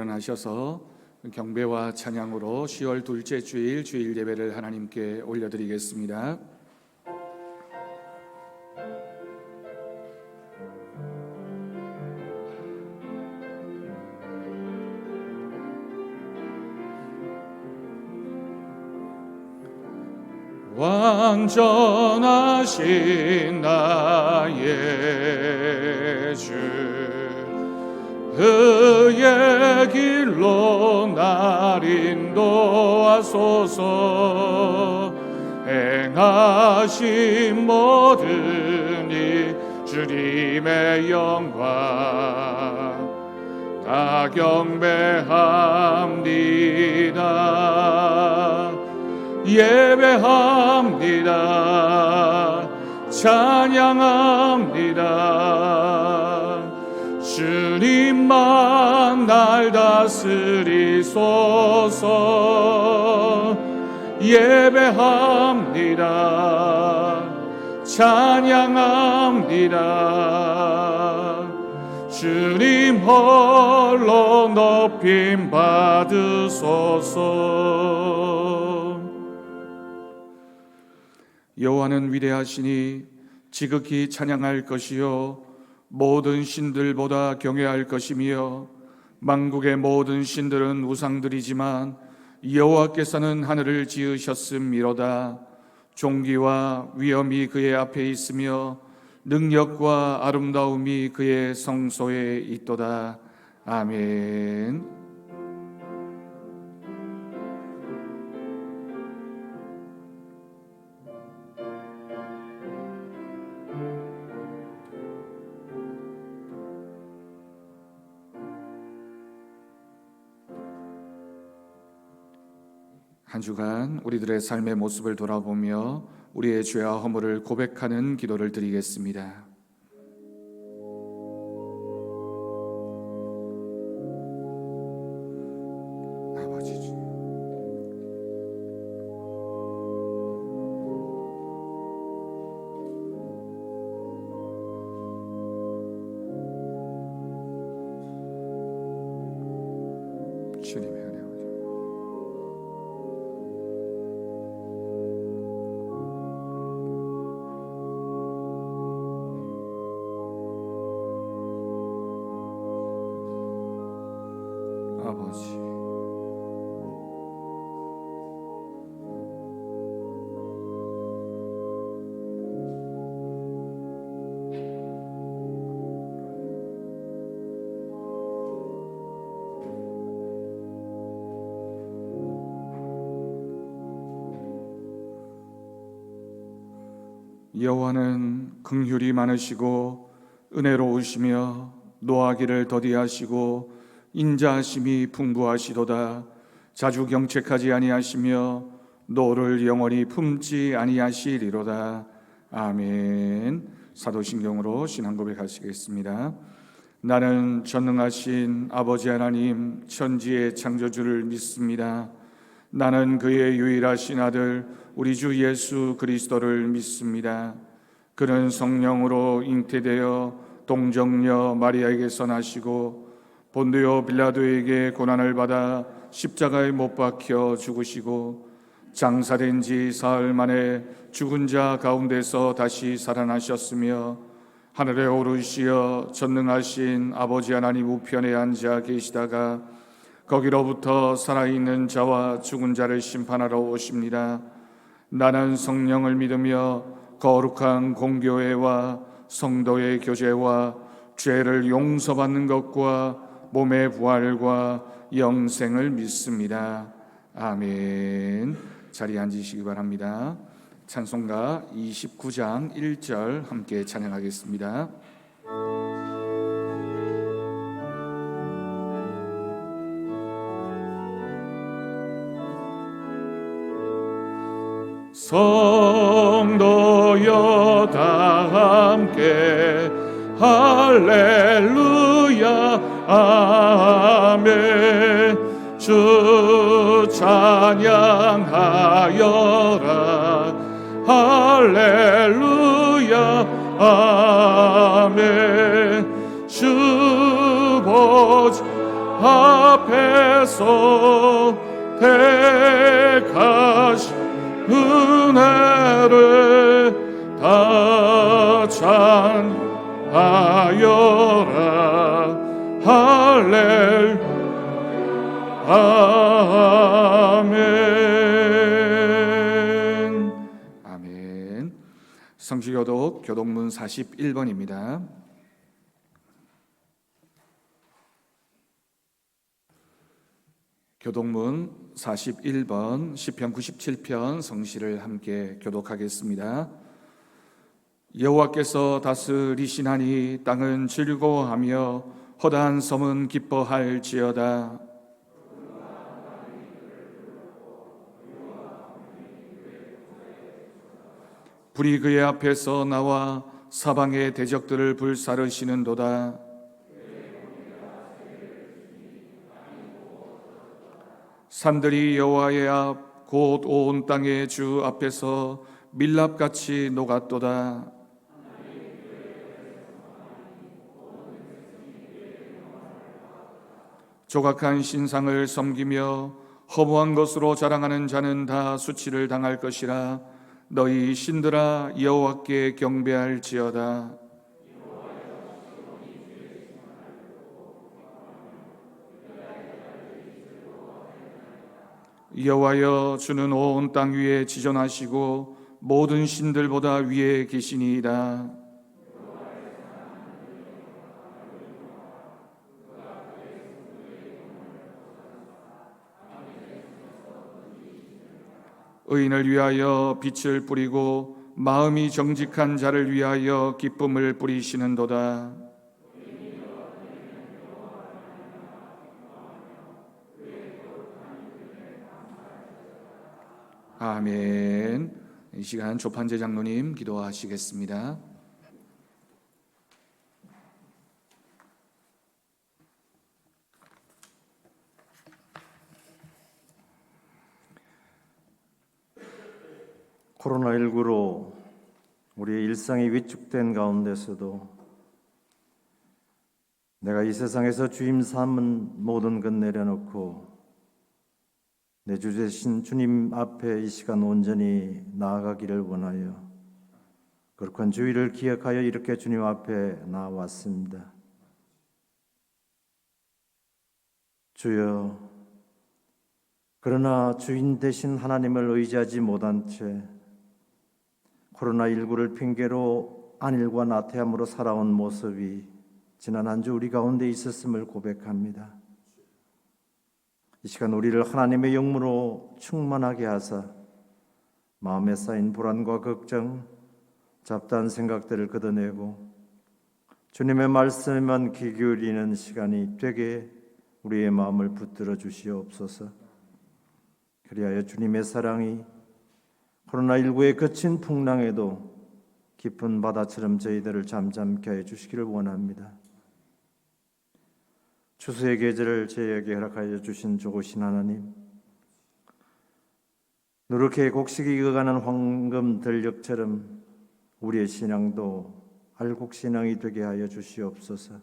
일어나셔서 경배와 찬양으로 10월 둘째 주일 주일 예배를 하나님께 올려드리겠습니다. 완전하신 나의 주, 그의 길로 날 인도하소서. 행하신 모든 이 주님의 영광 다 경배합니다. 예배합니다. 찬양합니다. 주님만 날 다스리소서. 예배합니다. 찬양합니다. 주님 홀로 높임 받으소서. 여호와는 위대하시니 지극히 찬양할 것이요 모든 신들보다 경외할 것이며, 만국의 모든 신들은 우상들이지만 여호와께서는 하늘을 지으셨음이로다. 존귀와 위엄이 그의 앞에 있으며 능력과 아름다움이 그의 성소에 있도다. 아멘. 한 주간 우리들의 삶의 모습을 돌아보며 우리의 죄와 허물을 고백하는 기도를 드리겠습니다. 아버지 주님, 주님의 은혜, 아버지, 여호와는 긍휼이 많으시고 은혜로우시며 노하기를 더디하시고 인자하심이 풍부하시도다. 자주 경책하지 아니하시며 노를 영원히 품지 아니하시리로다. 아멘. 사도신경으로 신앙 고백하시겠습니다. 나는 전능하신 아버지 하나님 천지의 창조주를 믿습니다. 나는 그의 유일하신 아들 우리 주 예수 그리스도를 믿습니다. 그는 성령으로 잉태되어 동정녀 마리아에게서 나시고 본디오 빌라도에게 고난을 받아 십자가에 못 박혀 죽으시고 장사된 지 사흘 만에 죽은 자 가운데서 다시 살아나셨으며 하늘에 오르시어 전능하신 아버지 하나님 우편에 앉아 계시다가 거기로부터 살아있는 자와 죽은 자를 심판하러 오십니다. 나는 성령을 믿으며 거룩한 공교회와 성도의 교제와 죄를 용서받는 것과 몸의 부활과 영생을 믿습니다. 아멘. 자리에 앉으시기 바랍니다. 찬송가 29장 1절 함께 찬양하겠습니다. 성도여 다 함께 할렐루야 아멘. 주 찬양하여라 할렐루야 아멘. 주 보좌 앞에서 택하신 은혜를 다 찬하여라. 할렐루야. 아멘. 아멘. 성시교독 교독문 41번입니다. 교독문 41번 시편 97편 성시를 함께 교독하겠습니다. 여호와께서 다스리시나니 땅은 즐거워하며 허다한 섬은 기뻐할지어다. 불이 그의 앞에서 나와 사방의 대적들을 불사르시는도다. 산들이 여호와의 앞 곧 온 땅의 주 앞에서 밀랍같이 녹았도다. 조각한 신상을 섬기며 허무한 것으로 자랑하는 자는 다 수치를 당할 것이라. 너희 신들아 여호와께 경배할지어다. 여호와여, 주는 온 땅 위에 지존하시고 모든 신들보다 위에 계시니이다. 의인을 위하여 빛을 뿌리고 마음이 정직한 자를 위하여 기쁨을 뿌리시는도다. 아멘. 이 시간 조판재 장로님 기도하시겠습니다. 코로나19로 우리의 일상이 위축된 가운데서도 내가 이 세상에서 주임 삼은 모든 것 내려놓고 내 주 되신 주님 앞에 이 시간 온전히 나아가기를 원하여 거룩한 주일을 기억하여 이렇게 주님 앞에 나왔습니다. 주여, 그러나 주인 되신 하나님을 의지하지 못한 채 코로나19를 핑계로 안일과 나태함으로 살아온 모습이 지난 한 주 우리 가운데 있었음을 고백합니다. 이 시간 우리를 하나님의 영으로 충만하게 하사 마음에 쌓인 불안과 걱정, 잡다한 생각들을 걷어내고 주님의 말씀에만 귀 기울이는 시간이 되게 우리의 마음을 붙들어 주시옵소서. 그리하여 주님의 사랑이 코로나19의 거친 풍랑에도 깊은 바다처럼 저희들을 잠잠케 해 주시기를 원합니다. 추수의 계절을 저희에게 허락하여 주신 좋으신 하나님, 누렇게 곡식이 익어가는 황금 들녘처럼 우리의 신앙도 알곡신앙이 되게 하여 주시옵소서.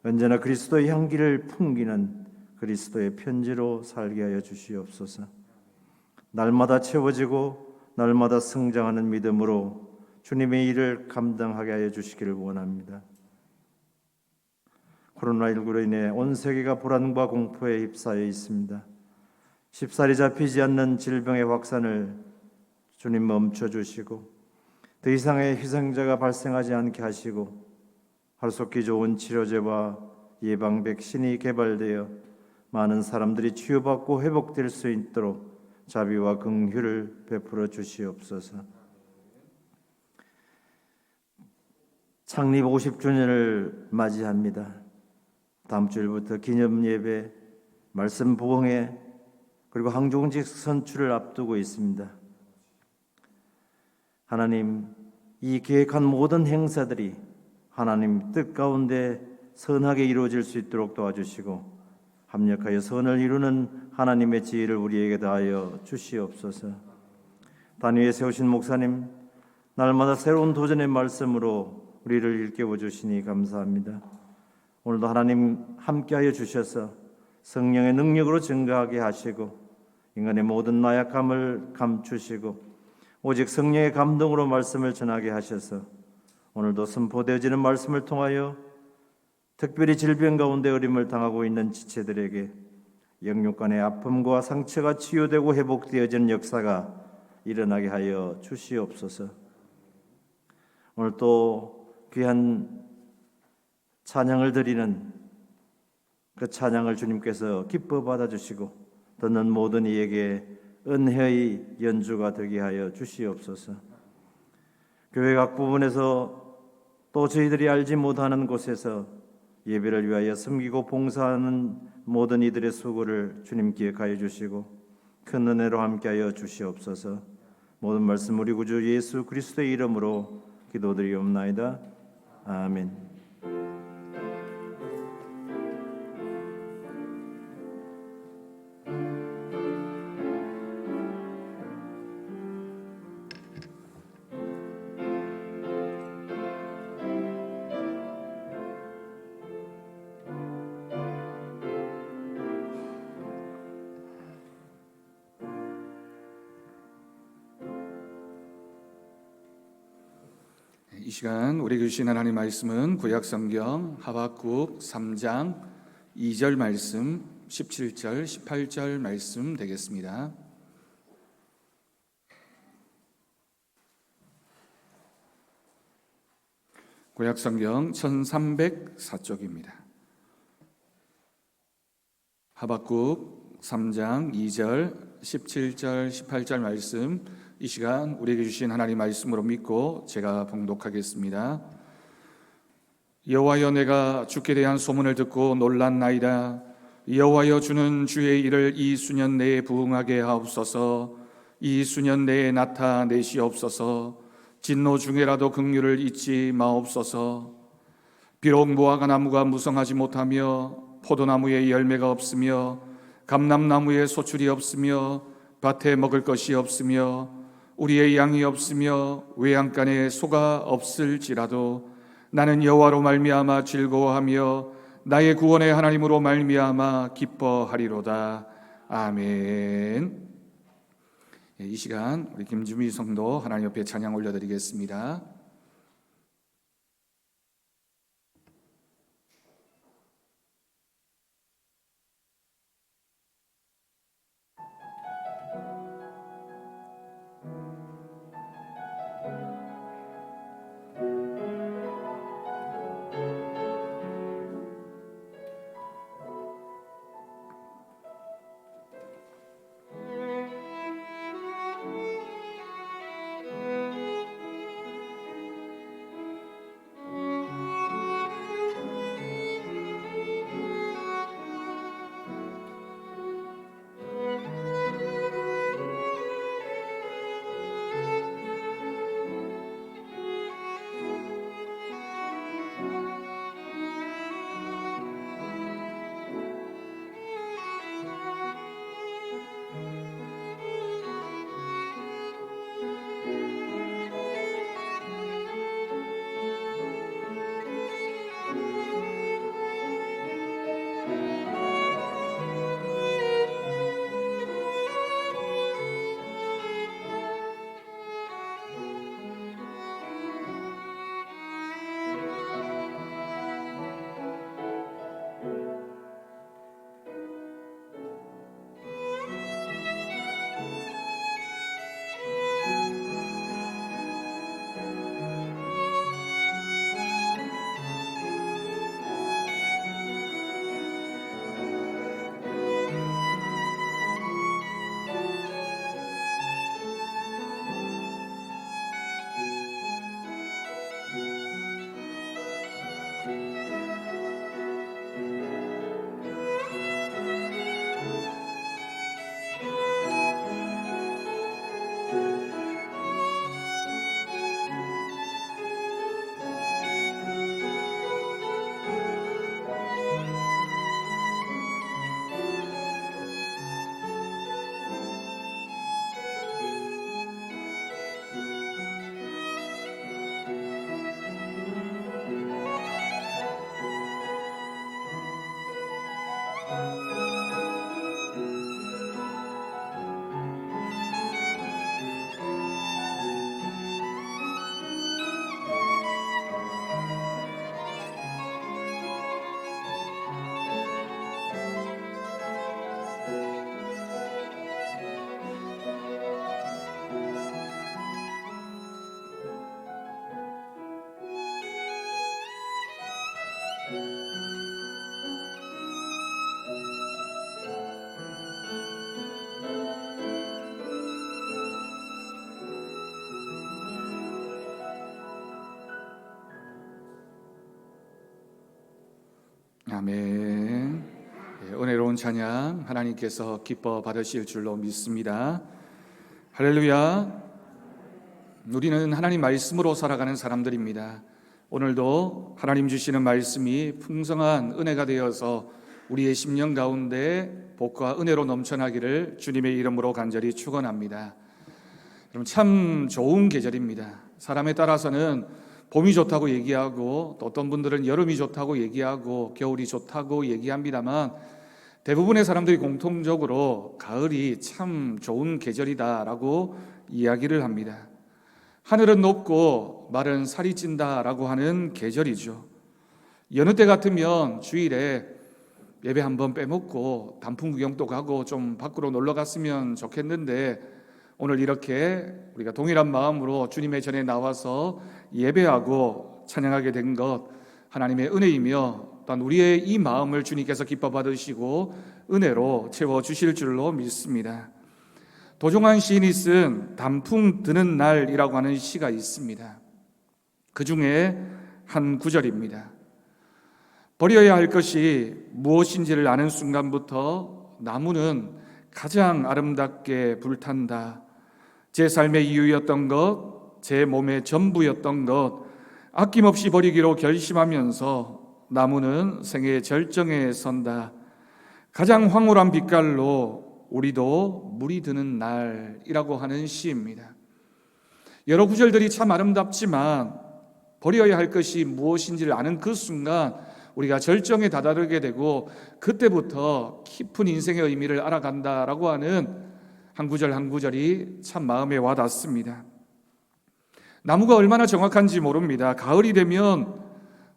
언제나 그리스도의 향기를 풍기는 그리스도의 편지로 살게 하여 주시옵소서. 날마다 채워지고 날마다 성장하는 믿음으로 주님의 일을 감당하게 하여 주시기를 원합니다. 코로나19로 인해 온 세계가 불안과 공포에 휩싸여 있습니다. 쉽사리 잡히지 않는 질병의 확산을 주님 멈춰주시고 더 이상의 희생자가 발생하지 않게 하시고 하루속히 좋은 치료제와 예방 백신이 개발되어 많은 사람들이 치유받고 회복될 수 있도록 자비와 긍휼을 베풀어 주시옵소서. 창립 50주년을 맞이합니다. 다음 주일부터 기념예배, 말씀 부흥회, 그리고 항종직 선출을 앞두고 있습니다. 하나님, 이 계획한 모든 행사들이 하나님 뜻 가운데 선하게 이루어질 수 있도록 도와주시고 합력하여 선을 이루는 하나님의 지혜를 우리에게 다하여 주시옵소서. 단위에 세우신 목사님, 날마다 새로운 도전의 말씀으로 우리를 일깨워 주시니 감사합니다. 오늘도 하나님 함께하여 주셔서 성령의 능력으로 증거하게 하시고 인간의 모든 나약함을 감추시고 오직 성령의 감동으로 말씀을 전하게 하셔서 오늘도 선포되어지는 말씀을 통하여 특별히 질병 가운데 어림을 당하고 있는 지체들에게 영육간의 아픔과 상처가 치유되고 회복되어지는 역사가 일어나게 하여 주시옵소서. 오늘 또 귀한 찬양을 드리는 그 찬양을 주님께서 기뻐 받아주시고 듣는 모든 이에게 은혜의 연주가 되게 하여 주시옵소서. 교회 각 부분에서 또 저희들이 알지 못하는 곳에서 예배를 위하여 섬기고 봉사하는 모든 이들의 수고를 주님 기억하여 주시고 큰 은혜로 함께하여 주시옵소서. 모든 말씀 우리 구주 예수 그리스도의 이름으로 기도드리옵나이다. 아멘. 이 시간 우리에게 주신 하나님 말씀은 구약성경 하박국 3장 2절 말씀, 17절, 18절 말씀 되겠습니다. 구약성경 1304쪽입니다. 하박국 3장 2절, 17절, 18절 말씀, 이 시간 우리에게 주신 하나님 말씀으로 믿고 제가 봉독하겠습니다. 여호와여, 내가 주께 대한 소문을 듣고 놀랐나이다. 여호와여, 주는 주의 일을 이 수년 내에 부응하게 하옵소서. 이 수년 내에 나타내시옵소서. 진노 중에라도 긍휼을 잊지 마옵소서. 비록 무화과 나무가 무성하지 못하며 포도나무에 열매가 없으며 감람나무에 소출이 없으며 밭에 먹을 것이 없으며 우리의 양이 없으며 외양간에 소가 없을지라도 나는 여호와로 말미암아 즐거워하며 나의 구원의 하나님으로 말미암아 기뻐하리로다. 아멘. 이 시간 우리 김주미 성도 하나님 옆에 찬양 올려드리겠습니다. 아멘. 은혜로운 찬양 하나님께서 기뻐 받으실 줄로 믿습니다. 할렐루야. 우리는 하나님 말씀으로 살아가는 사람들입니다. 오늘도 하나님 주시는 말씀이 풍성한 은혜가 되어서 우리의 심령 가운데 복과 은혜로 넘쳐나기를 주님의 이름으로 간절히 축원합니다. 여러분, 참 좋은 계절입니다. 사람에 따라서는 봄이 좋다고 얘기하고 또 어떤 분들은 여름이 좋다고 얘기하고 겨울이 좋다고 얘기합니다만 대부분의 사람들이 공통적으로 가을이 참 좋은 계절이다라고 이야기를 합니다. 하늘은 높고 마른 살이 찐다라고 하는 계절이죠. 여느 때 같으면 주일에 예배 한번 빼먹고 단풍 구경도 가고 좀 밖으로 놀러 갔으면 좋겠는데 오늘 이렇게 우리가 동일한 마음으로 주님의 전에 나와서 예배하고 찬양하게 된 것 하나님의 은혜이며 또한 우리의 이 마음을 주님께서 기뻐 받으시고 은혜로 채워주실 줄로 믿습니다. 도종환 시인이 쓴 단풍 드는 날이라고 하는 시가 있습니다. 그 중에 한 구절입니다. 버려야 할 것이 무엇인지를 아는 순간부터 나무는 가장 아름답게 불탄다. 제 삶의 이유였던 것, 제 몸의 전부였던 것 아낌없이 버리기로 결심하면서 나무는 생의 절정에 선다. 가장 황홀한 빛깔로 우리도 물이 드는 날이라고 하는 시입니다. 여러 구절들이 참 아름답지만 버려야 할 것이 무엇인지를 아는 그 순간 우리가 절정에 다다르게 되고 그때부터 깊은 인생의 의미를 알아간다라고 하는 한 구절 한 구절이 참 마음에 와닿습니다. 나무가 얼마나 정확한지 모릅니다. 가을이 되면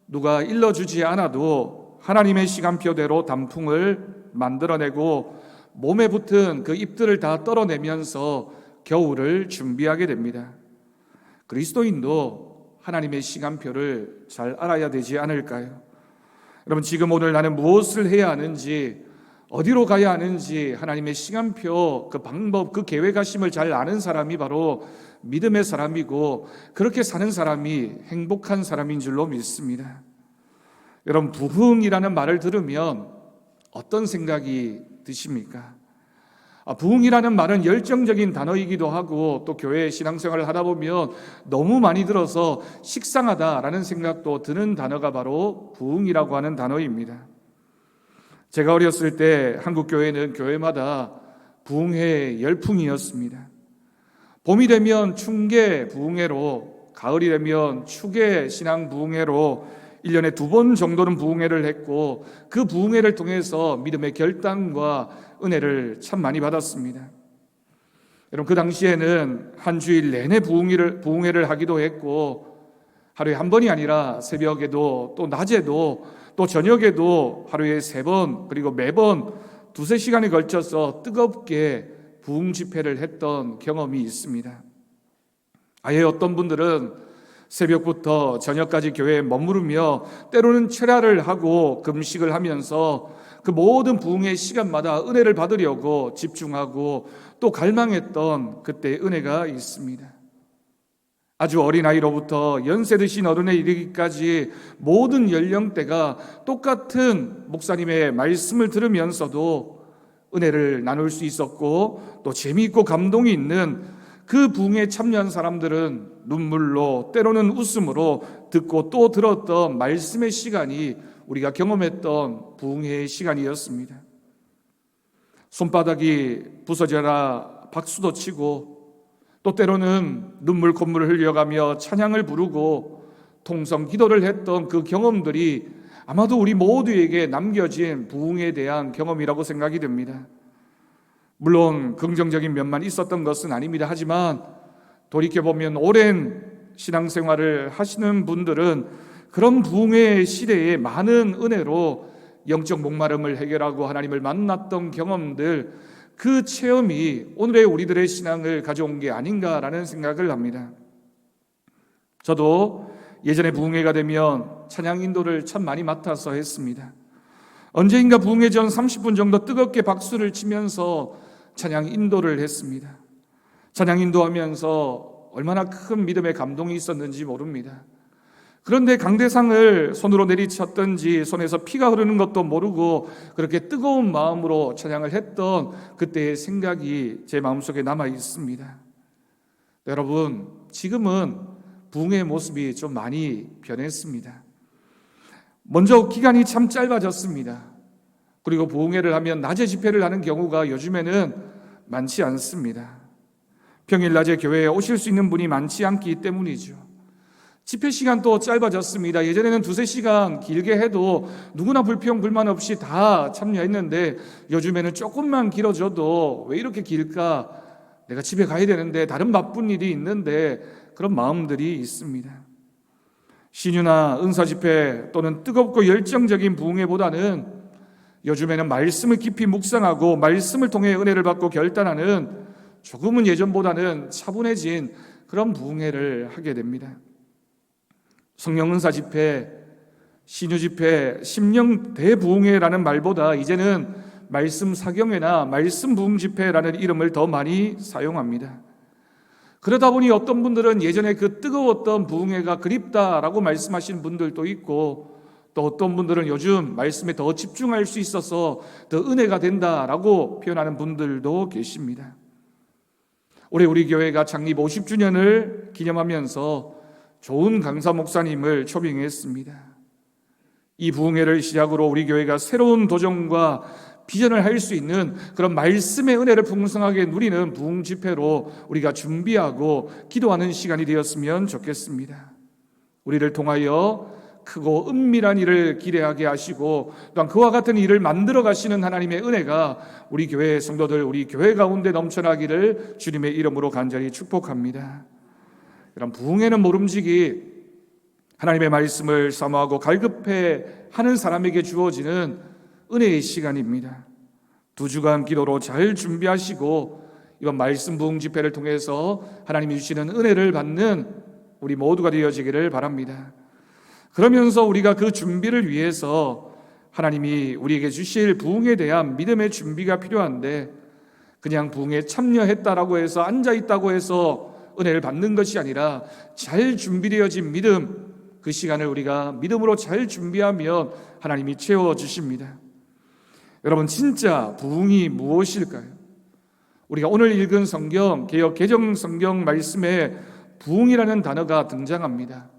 누가 일러주지 않아도 하나님의 시간표대로 단풍을 만들어내고 몸에 붙은 그 잎들을 다 떨어내면서 겨울을 준비하게 됩니다. 그리스도인도 하나님의 시간표를 잘 알아야 되지 않을까요? 여러분, 지금 오늘 나는 무엇을 해야 하는지, 어디로 가야 하는지 하나님의 시간표, 그 방법, 그 계획하심을 잘 아는 사람이 바로 믿음의 사람이고 그렇게 사는 사람이 행복한 사람인 줄로 믿습니다. 여러분, 부흥이라는 말을 들으면 어떤 생각이 드십니까? 부흥이라는 말은 열정적인 단어이기도 하고 또 교회 신앙생활을 하다 보면 너무 많이 들어서 식상하다라는 생각도 드는 단어가 바로 부흥이라고 하는 단어입니다. 제가 어렸을 때 한국 교회는 교회마다 부흥회 열풍이었습니다. 봄이 되면 충계 부흥회로, 가을이 되면 추계 신앙 부흥회로 1년에 2번 정도는 부흥회를 했고 그 부흥회를 통해서 믿음의 결단과 은혜를 참 많이 받았습니다. 여러분, 그 당시에는 한 주일 내내 부흥회를 하기도 했고 하루에 한 번이 아니라 새벽에도 또 낮에도 또 저녁에도 하루에 3번 그리고 매번 2-3시간에 걸쳐서 뜨겁게 부흥 집회를 했던 경험이 있습니다. 아예 어떤 분들은 새벽부터 저녁까지 교회에 머무르며 때로는 철야를 하고 금식을 하면서 그 모든 부흥의 시간마다 은혜를 받으려고 집중하고 또 갈망했던 그때의 은혜가 있습니다. 아주 어린아이로부터 연세 드신 어른에 이르기까지 모든 연령대가 똑같은 목사님의 말씀을 들으면서도 은혜를 나눌 수 있었고 또 재미있고 감동이 있는 그 부흥에 참여한 사람들은 눈물로 때로는 웃음으로 듣고 또 들었던 말씀의 시간이 우리가 경험했던 부흥회의 시간이었습니다. 손바닥이 부서져라 박수도 치고 또 때로는 눈물 콧물을 흘려가며 찬양을 부르고 통성 기도를 했던 그 경험들이 아마도 우리 모두에게 남겨진 부흥에 대한 경험이라고 생각이 됩니다. 물론 긍정적인 면만 있었던 것은 아닙니다. 하지만 돌이켜보면 오랜 신앙생활을 하시는 분들은 그런 부흥의 시대에 많은 은혜로 영적 목마름을 해결하고 하나님을 만났던 경험들, 그 체험이 오늘의 우리들의 신앙을 가져온 게 아닌가라는 생각을 합니다. 저도 예전에 부흥회가 되면 찬양 인도를 참 많이 맡아서 했습니다. 언제인가 부흥회 전 30분 정도 뜨겁게 박수를 치면서 찬양 인도를 했습니다. 찬양 인도하면서 얼마나 큰 믿음의 감동이 있었는지 모릅니다. 그런데 강대상을 손으로 내리쳤던지 손에서 피가 흐르는 것도 모르고 그렇게 뜨거운 마음으로 찬양을 했던 그때의 생각이 제 마음속에 남아 있습니다. 여러분, 지금은 부흥의 모습이 좀 많이 변했습니다. 먼저 기간이 참 짧아졌습니다. 그리고 부흥회를 하면 낮에 집회를 하는 경우가 요즘에는 많지 않습니다. 평일 낮에 교회에 오실 수 있는 분이 많지 않기 때문이죠. 집회 시간도 짧아졌습니다. 예전에는 2-3시간 길게 해도 누구나 불평 불만 없이 다 참여했는데 요즘에는 조금만 길어져도 왜 이렇게 길까? 내가 집에 가야 되는데 다른 바쁜 일이 있는데 그런 마음들이 있습니다. 신유나 은사 집회 또는 뜨겁고 열정적인 부흥회보다는 요즘에는 말씀을 깊이 묵상하고 말씀을 통해 은혜를 받고 결단하는 조금은 예전보다는 차분해진 그런 부흥회를 하게 됩니다. 성령은사 집회, 신유 집회, 심령 대부흥회라는 말보다 이제는 말씀 사경회나 말씀 부흥 집회라는 이름을 더 많이 사용합니다. 그러다 보니 어떤 분들은 예전에 그 뜨거웠던 부흥회가 그립다라고 말씀하시는 분들도 있고, 또 어떤 분들은 요즘 말씀에 더 집중할 수 있어서 더 은혜가 된다라고 표현하는 분들도 계십니다. 올해 우리 교회가 창립 50주년을 기념하면서 좋은 강사 목사님을 초빙했습니다. 이 부흥회를 시작으로 우리 교회가 새로운 도전과 비전을 할 수 있는 그런 말씀의 은혜를 풍성하게 누리는 부흥 집회로 우리가 준비하고 기도하는 시간이 되었으면 좋겠습니다. 우리를 통하여 크고 은밀한 일을 기대하게 하시고 또한 그와 같은 일을 만들어 가시는 하나님의 은혜가 우리 교회 성도들, 우리 교회 가운데 넘쳐나기를 주님의 이름으로 간절히 축복합니다. 이런 부흥회는 모름지기 하나님의 말씀을 사모하고 갈급해 하는 사람에게 주어지는 은혜의 시간입니다. 2주간 기도로 잘 준비하시고 이번 말씀 부흥 집회를 통해서 하나님이 주시는 은혜를 받는 우리 모두가 되어지기를 바랍니다. 그러면서 우리가 그 준비를 위해서 하나님이 우리에게 주실 부흥에 대한 믿음의 준비가 필요한데, 그냥 부흥에 참여했다라고 해서 앉아있다고 해서 은혜를 받는 것이 아니라 잘 준비되어진 믿음, 그 시간을 우리가 믿음으로 잘 준비하면 하나님이 채워주십니다. 여러분, 진짜 부흥이 무엇일까요? 우리가 오늘 읽은 성경, 개역 개정 성경 말씀에 부흥이라는 단어가 등장합니다.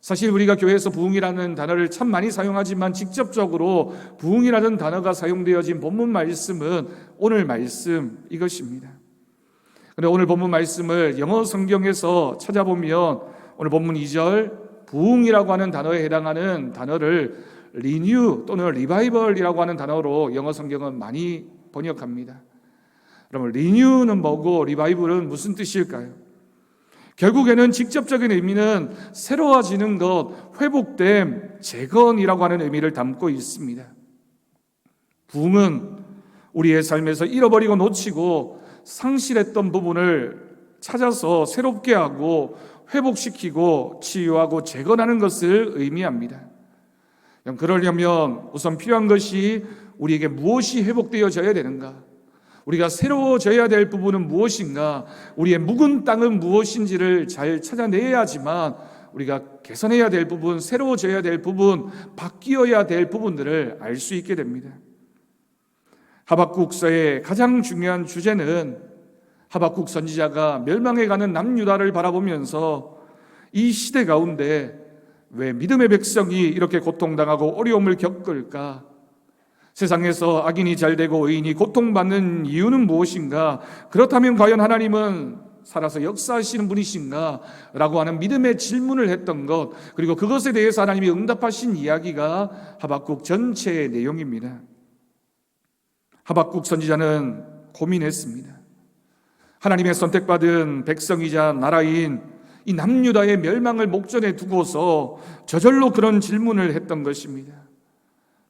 사실 우리가 교회에서 부흥이라는 단어를 참 많이 사용하지만 직접적으로 부흥이라는 단어가 사용되어진 본문 말씀은 오늘 말씀 이것입니다. 그런데 오늘 본문 말씀을 영어 성경에서 찾아보면 오늘 본문 2절 부흥이라고 하는 단어에 해당하는 단어를 리뉴 또는 리바이벌이라고 하는 단어로 영어 성경은 많이 번역합니다. 그러면 리뉴는 뭐고 리바이벌은 무슨 뜻일까요? 결국에는 직접적인 의미는 새로워지는 것, 회복됨, 재건이라고 하는 의미를 담고 있습니다. 부흥은 우리의 삶에서 잃어버리고 놓치고 상실했던 부분을 찾아서 새롭게 하고 회복시키고 치유하고 재건하는 것을 의미합니다. 그러려면 우선 필요한 것이 우리에게 무엇이 회복되어져야 되는가? 우리가 새로워져야 될 부분은 무엇인가? 우리의 묵은 땅은 무엇인지를 잘 찾아내야지만 우리가 개선해야 될 부분, 새로워져야 될 부분, 바뀌어야 될 부분들을 알 수 있게 됩니다. 하박국서의 가장 중요한 주제는 하박국 선지자가 멸망해가는 남유다를 바라보면서 이 시대 가운데 왜 믿음의 백성이 이렇게 고통당하고 어려움을 겪을까? 세상에서 악인이 잘되고 의인이 고통받는 이유는 무엇인가? 그렇다면 과연 하나님은 살아서 역사하시는 분이신가? 라고 하는 믿음의 질문을 했던 것, 그리고 그것에 대해서 하나님이 응답하신 이야기가 하박국 전체의 내용입니다. 하박국 선지자는 고민했습니다. 하나님의 선택받은 백성이자 나라인 이 남유다의 멸망을 목전에 두고서 저절로 그런 질문을 했던 것입니다.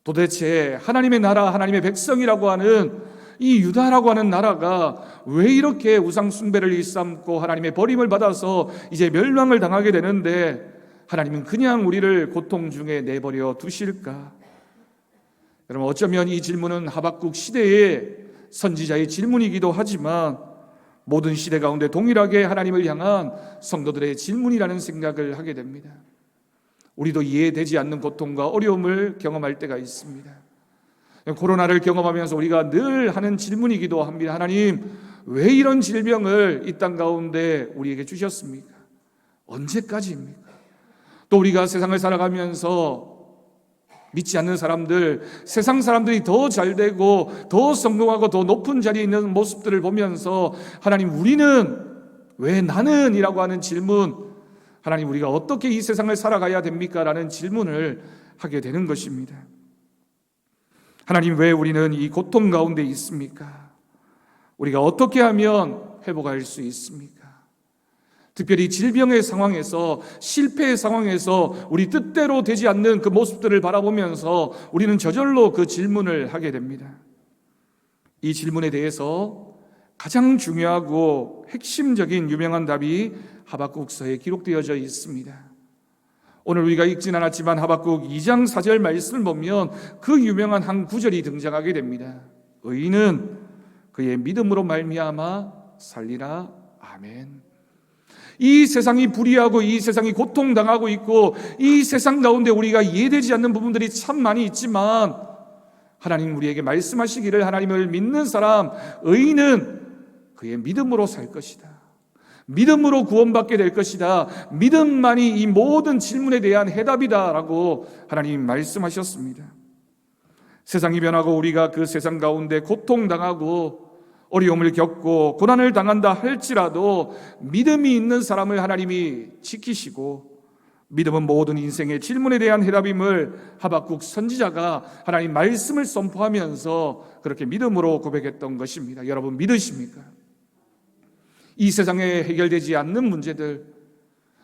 도대체 하나님의 나라, 하나님의 백성이라고 하는 이 유다라고 하는 나라가 왜 이렇게 우상 숭배를 일삼고 하나님의 버림을 받아서 이제 멸망을 당하게 되는데 하나님은 그냥 우리를 고통 중에 내버려 두실까? 여러분, 어쩌면 이 질문은 하박국 시대의 선지자의 질문이기도 하지만 모든 시대 가운데 동일하게 하나님을 향한 성도들의 질문이라는 생각을 하게 됩니다. 우리도 이해되지 않는 고통과 어려움을 경험할 때가 있습니다. 코로나를 경험하면서 우리가 늘 하는 질문이기도 합니다. 하나님, 왜 이런 질병을 이 땅 가운데 우리에게 주셨습니까? 언제까지입니까? 또 우리가 세상을 살아가면서 믿지 않는 사람들, 세상 사람들이 더 잘되고 더 성공하고 더 높은 자리에 있는 모습들을 보면서 하나님, 우리는 왜 나는? 이라고 하는 질문, 하나님, 우리가 어떻게 이 세상을 살아가야 됩니까? 라는 질문을 하게 되는 것입니다. 하나님, 왜 우리는 이 고통 가운데 있습니까? 우리가 어떻게 하면 회복할 수 있습니까? 특별히 질병의 상황에서, 실패의 상황에서 우리 뜻대로 되지 않는 그 모습들을 바라보면서 우리는 저절로 그 질문을 하게 됩니다. 이 질문에 대해서 가장 중요하고 핵심적인 유명한 답이 하박국서에 기록되어져 있습니다. 오늘 우리가 읽진 않았지만 하박국 2장 4절 말씀을 보면 그 유명한 한 구절이 등장하게 됩니다. 의인은 그의 믿음으로 말미암아 살리라. 아멘. 이 세상이 불의하고 이 세상이 고통당하고 있고 이 세상 가운데 우리가 이해되지 않는 부분들이 참 많이 있지만 하나님 우리에게 말씀하시기를 하나님을 믿는 사람, 의인은 그의 믿음으로 살 것이다. 믿음으로 구원받게 될 것이다. 믿음만이 이 모든 질문에 대한 해답이다라고 하나님 말씀하셨습니다. 세상이 변하고 우리가 그 세상 가운데 고통당하고 어려움을 겪고 고난을 당한다 할지라도 믿음이 있는 사람을 하나님이 지키시고, 믿음은 모든 인생의 질문에 대한 해답임을 하박국 선지자가 하나님 말씀을 선포하면서 그렇게 믿음으로 고백했던 것입니다. 여러분 믿으십니까? 이 세상에 해결되지 않는 문제들,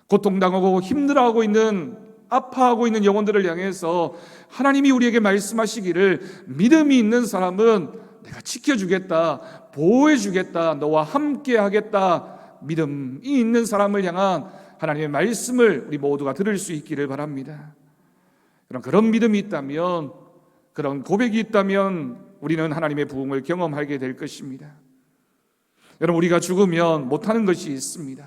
고통당하고 힘들어하고 있는, 아파하고 있는 영혼들을 향해서 하나님이 우리에게 말씀하시기를 믿음이 있는 사람은 내가 지켜주겠다, 보호해주겠다, 너와 함께하겠다, 믿음이 있는 사람을 향한 하나님의 말씀을 우리 모두가 들을 수 있기를 바랍니다. 그런 믿음이 있다면, 그런 고백이 있다면 우리는 하나님의 부흥을 경험하게 될 것입니다. 여러분, 우리가 죽으면 못하는 것이 있습니다.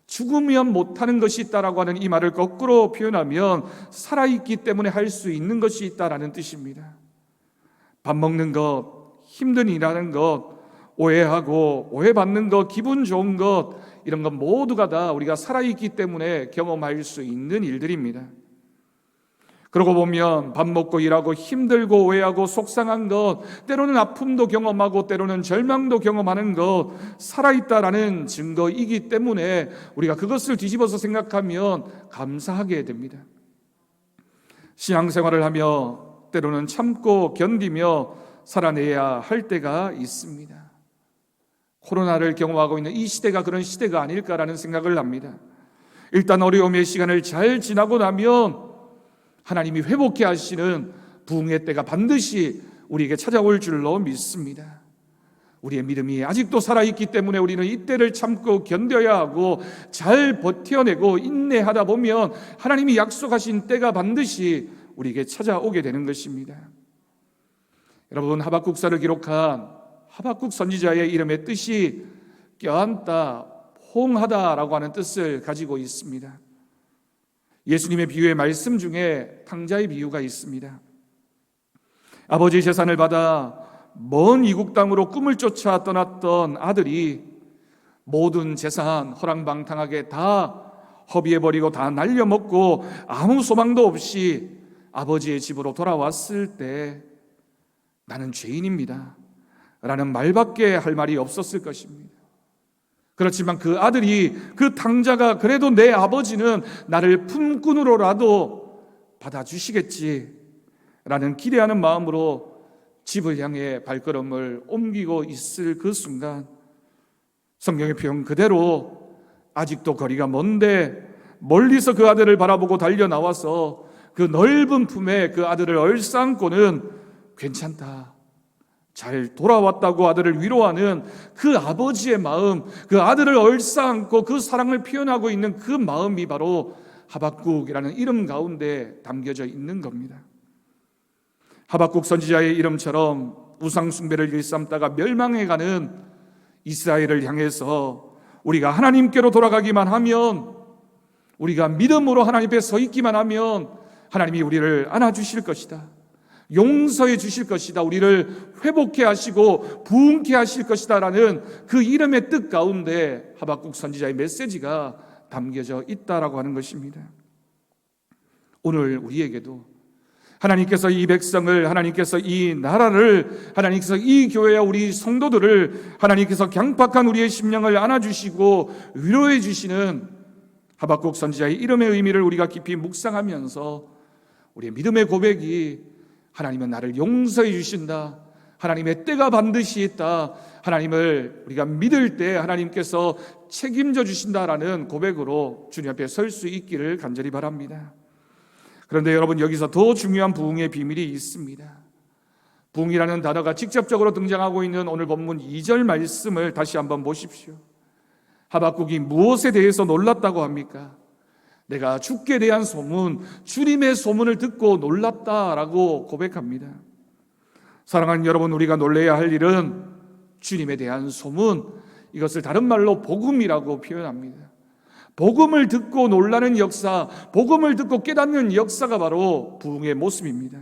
죽으면 못하는 것이 있다라고 하는 이 말을 거꾸로 표현하면 살아있기 때문에 할 수 있는 것이 있다라는 뜻입니다. 밥 먹는 것, 힘든 일하는 것, 오해하고 오해받는 것, 기분 좋은 것, 이런 것 모두가 다 우리가 살아있기 때문에 경험할 수 있는 일들입니다. 그러고 보면 밥 먹고 일하고 힘들고 오해하고 속상한 것, 때로는 아픔도 경험하고 때로는 절망도 경험하는 것, 살아있다라는 증거이기 때문에 우리가 그것을 뒤집어서 생각하면 감사하게 됩니다. 신앙생활을 하며 때로는 참고 견디며 살아내야 할 때가 있습니다. 코로나를 경험하고 있는 이 시대가 그런 시대가 아닐까라는 생각을 합니다. 일단 어려움의 시간을 잘 지나고 나면 하나님이 회복케 하시는 부흥의 때가 반드시 우리에게 찾아올 줄로 믿습니다. 우리의 믿음이 아직도 살아있기 때문에 우리는 이 때를 참고 견뎌야 하고 잘 버텨내고 인내하다 보면 하나님이 약속하신 때가 반드시 우리에게 찾아오게 되는 것입니다. 여러분, 하박국서를 기록한 하박국 선지자의 이름의 뜻이 껴안다, 포옹하다라고 하는 뜻을 가지고 있습니다. 예수님의 비유의 말씀 중에 탕자의 비유가 있습니다. 아버지의 재산을 받아 먼 이국 땅으로 꿈을 쫓아 떠났던 아들이 모든 재산 허랑방탕하게 다 허비해버리고 다 날려먹고 아무 소망도 없이 아버지의 집으로 돌아왔을 때 나는 죄인입니다 라는 말밖에 할 말이 없었을 것입니다. 그렇지만 그 아들이, 그 탕자가 그래도 내 아버지는 나를 품꾼으로라도 받아주시겠지 라는 기대하는 마음으로 집을 향해 발걸음을 옮기고 있을 그 순간 성경의 표현 그대로 아직도 거리가 먼데 멀리서 그 아들을 바라보고 달려나와서 그 넓은 품에 그 아들을 얼싸안고는 괜찮다, 잘 돌아왔다고 아들을 위로하는 그 아버지의 마음, 그 아들을 얼싸안고 그 사랑을 표현하고 있는 그 마음이 바로 하박국이라는 이름 가운데 담겨져 있는 겁니다. 하박국 선지자의 이름처럼 우상 숭배를 일삼다가 멸망해가는 이스라엘을 향해서 우리가 하나님께로 돌아가기만 하면 우리가 믿음으로 하나님 앞에 서 있기만 하면 하나님이 우리를 안아주실 것이다, 용서해 주실 것이다, 우리를 회복해 하시고 부흥케 하실 것이다 라는 그 이름의 뜻 가운데 하박국 선지자의 메시지가 담겨져 있다라고 하는 것입니다. 오늘 우리에게도 하나님께서 이 백성을, 하나님께서 이 나라를, 하나님께서 이 교회와 우리 성도들을, 하나님께서 강팍한 우리의 심령을 안아주시고 위로해 주시는 하박국 선지자의 이름의 의미를 우리가 깊이 묵상하면서 우리의 믿음의 고백이 하나님은 나를 용서해 주신다, 하나님의 때가 반드시 있다, 하나님을 우리가 믿을 때 하나님께서 책임져 주신다라는 고백으로 주님 앞에 설 수 있기를 간절히 바랍니다. 그런데 여러분, 여기서 더 중요한 부흥의 비밀이 있습니다. 부흥이라는 단어가 직접적으로 등장하고 있는 오늘 본문 2절 말씀을 다시 한번 보십시오. 하박국이 무엇에 대해서 놀랐다고 합니까? 내가 주께 대한 소문, 주님의 소문을 듣고 놀랐다라고 고백합니다. 사랑하는 여러분, 우리가 놀라야 할 일은 주님에 대한 소문, 이것을 다른 말로 복음이라고 표현합니다. 복음을 듣고 놀라는 역사, 복음을 듣고 깨닫는 역사가 바로 부흥의 모습입니다.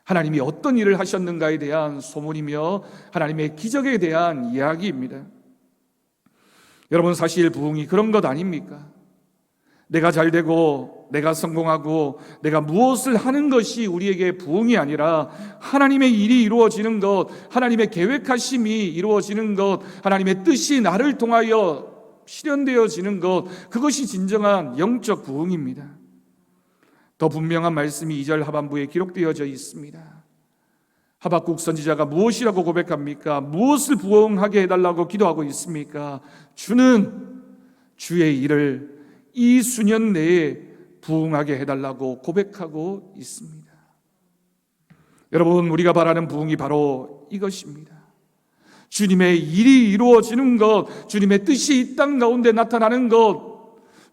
하나님이 어떤 일을 하셨는가에 대한 소문이며 하나님의 기적에 대한 이야기입니다. 여러분, 사실 부흥이 그런 것 아닙니까? 내가 잘되고 내가 성공하고 내가 무엇을 하는 것이 우리에게 부흥이 아니라 하나님의 일이 이루어지는 것, 하나님의 계획하심이 이루어지는 것, 하나님의 뜻이 나를 통하여 실현되어지는 것, 그것이 진정한 영적 부흥입니다. 더 분명한 말씀이 2절 하반부에 기록되어져 있습니다. 하박국 선지자가 무엇이라고 고백합니까? 무엇을 부흥하게 해달라고 기도하고 있습니까? 주는 주의 일을 이 수년 내에 부흥하게 해달라고 고백하고 있습니다. 여러분, 우리가 바라는 부흥이 바로 이것입니다. 주님의 일이 이루어지는 것, 주님의 뜻이 이 땅 가운데 나타나는 것,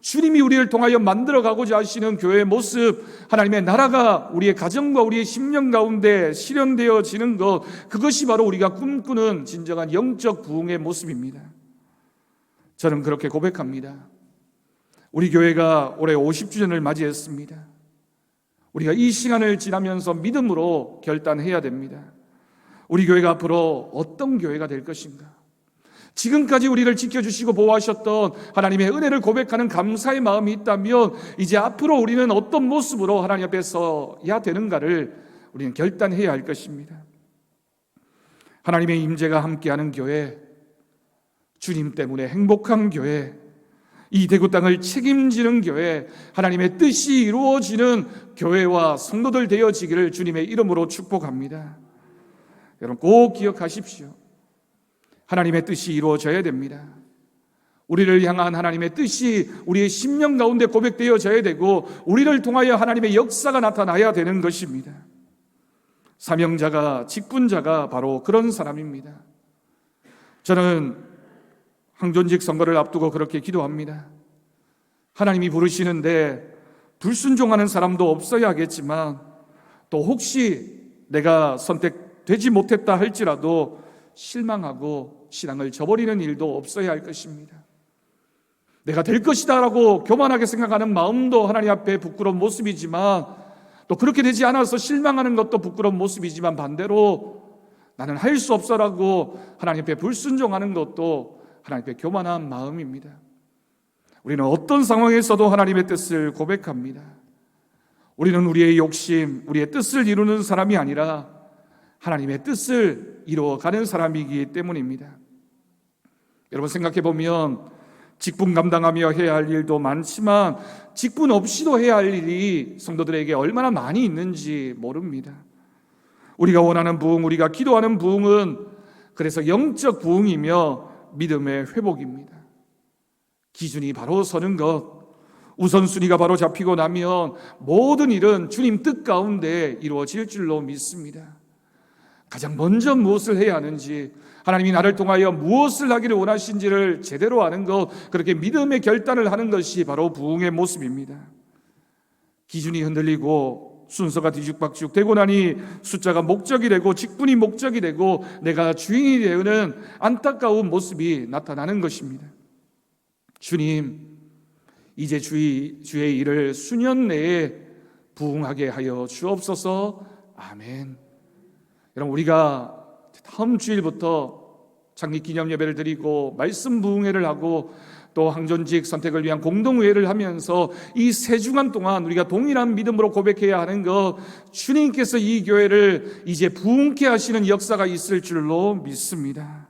주님이 우리를 통하여 만들어가고자 하시는 교회의 모습, 하나님의 나라가 우리의 가정과 우리의 심령 가운데 실현되어지는 것, 그것이 바로 우리가 꿈꾸는 진정한 영적 부흥의 모습입니다. 저는 그렇게 고백합니다. 우리 교회가 올해 50주년을 맞이했습니다. 우리가 이 시간을 지나면서 믿음으로 결단해야 됩니다. 우리 교회가 앞으로 어떤 교회가 될 것인가? 지금까지 우리를 지켜주시고 보호하셨던 하나님의 은혜를 고백하는 감사의 마음이 있다면 이제 앞으로 우리는 어떤 모습으로 하나님 앞에 서야 되는가를 우리는 결단해야 할 것입니다. 하나님의 임재가 함께하는 교회, 주님 때문에 행복한 교회, 이 대구 땅을 책임지는 교회, 하나님의 뜻이 이루어지는 교회와 성도들 되어지기를 주님의 이름으로 축복합니다. 여러분, 꼭 기억하십시오. 하나님의 뜻이 이루어져야 됩니다. 우리를 향한 하나님의 뜻이 우리의 심령 가운데 고백되어져야 되고 우리를 통하여 하나님의 역사가 나타나야 되는 것입니다. 사명자가, 직분자가 바로 그런 사람입니다. 저는 항존직 선거를 앞두고 그렇게 기도합니다. 하나님이 부르시는데 불순종하는 사람도 없어야 하겠지만 또 혹시 내가 선택되지 못했다 할지라도 실망하고 신앙을 저버리는 일도 없어야 할 것입니다. 내가 될 것이다 라고 교만하게 생각하는 마음도 하나님 앞에 부끄러운 모습이지만 또 그렇게 되지 않아서 실망하는 것도 부끄러운 모습이지만 반대로 나는 할 수 없어라고 하나님 앞에 불순종하는 것도 하나님 앞에 교만한 마음입니다. 우리는 어떤 상황에서도 하나님의 뜻을 고백합니다. 우리는 우리의 욕심, 우리의 뜻을 이루는 사람이 아니라 하나님의 뜻을 이루어가는 사람이기 때문입니다. 여러분, 생각해보면 직분 감당하며 해야 할 일도 많지만 직분 없이도 해야 할 일이 성도들에게 얼마나 많이 있는지 모릅니다. 우리가 원하는 부흥, 우리가 기도하는 부흥은 그래서 영적 부흥이며 믿음의 회복입니다. 기준이 바로 서는 것, 우선순위가 바로 잡히고 나면 모든 일은 주님 뜻 가운데 이루어질 줄로 믿습니다. 가장 먼저 무엇을 해야 하는지, 하나님이 나를 통하여 무엇을 하기를 원하신지를 제대로 아는 것, 그렇게 믿음의 결단을 하는 것이 바로 부흥의 모습입니다. 기준이 흔들리고 순서가 뒤죽박죽 되고 나니 숫자가 목적이 되고 직분이 목적이 되고 내가 주인이 되는 안타까운 모습이 나타나는 것입니다. 주님, 이제 주의 일을 수년 내에 부응하게 하여 주옵소서. 아멘. 여러분, 우리가 다음 주일부터 창립기념 예배를 드리고 말씀 부흥회를 하고 또 항존직 선택을 위한 공동회를 하면서 이 3주간 동안 우리가 동일한 믿음으로 고백해야 하는 것, 주님께서 이 교회를 이제 부흥케 하시는 역사가 있을 줄로 믿습니다.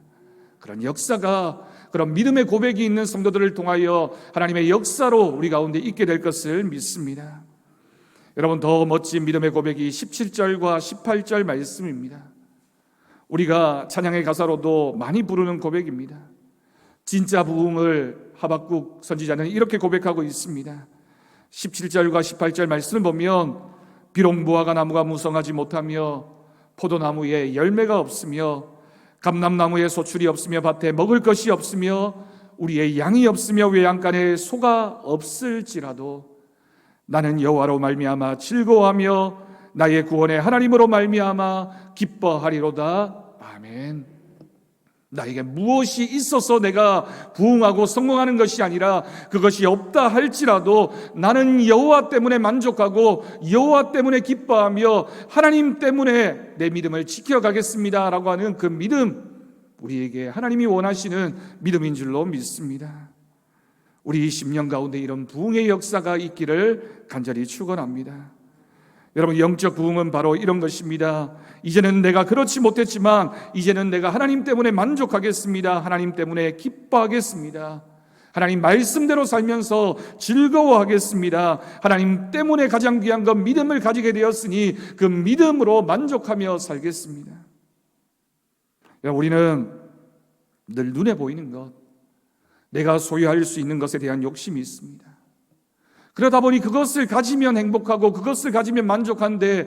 그런 역사가, 그런 믿음의 고백이 있는 성도들을 통하여 하나님의 역사로 우리 가운데 있게 될 것을 믿습니다. 여러분, 더 멋진 믿음의 고백이 17절과 18절 말씀입니다. 우리가 찬양의 가사로도 많이 부르는 고백입니다. 진짜 부흥을 하박국 선지자는 이렇게 고백하고 있습니다. 17절과 18절 말씀을 보면 비록 무화과 나무가 무성하지 못하며 포도나무에 열매가 없으며 감람나무에 소출이 없으며 밭에 먹을 것이 없으며 우리의 양이 없으며 외양간에 소가 없을지라도 나는 여호와로 말미암아 즐거워하며 나의 구원의 하나님으로 말미암아 기뻐하리로다. 아멘. 나에게 무엇이 있어서 내가 부흥하고 성공하는 것이 아니라 그것이 없다 할지라도 나는 여호와 때문에 만족하고 여호와 때문에 기뻐하며 하나님 때문에 내 믿음을 지켜가겠습니다 라고 하는 그 믿음, 우리에게 하나님이 원하시는 믿음인 줄로 믿습니다. 우리 10년 가운데 이런 부흥의 역사가 있기를 간절히 축원합니다. 여러분, 영적 부흥은 바로 이런 것입니다. 이제는 내가 그렇지 못했지만 이제는 내가 하나님 때문에 만족하겠습니다. 하나님 때문에 기뻐하겠습니다. 하나님 말씀대로 살면서 즐거워하겠습니다. 하나님 때문에 가장 귀한 건 믿음을 가지게 되었으니 그 믿음으로 만족하며 살겠습니다. 여러분, 우리는 늘 눈에 보이는 것, 내가 소유할 수 있는 것에 대한 욕심이 있습니다. 그러다 보니 그것을 가지면 행복하고 그것을 가지면 만족한데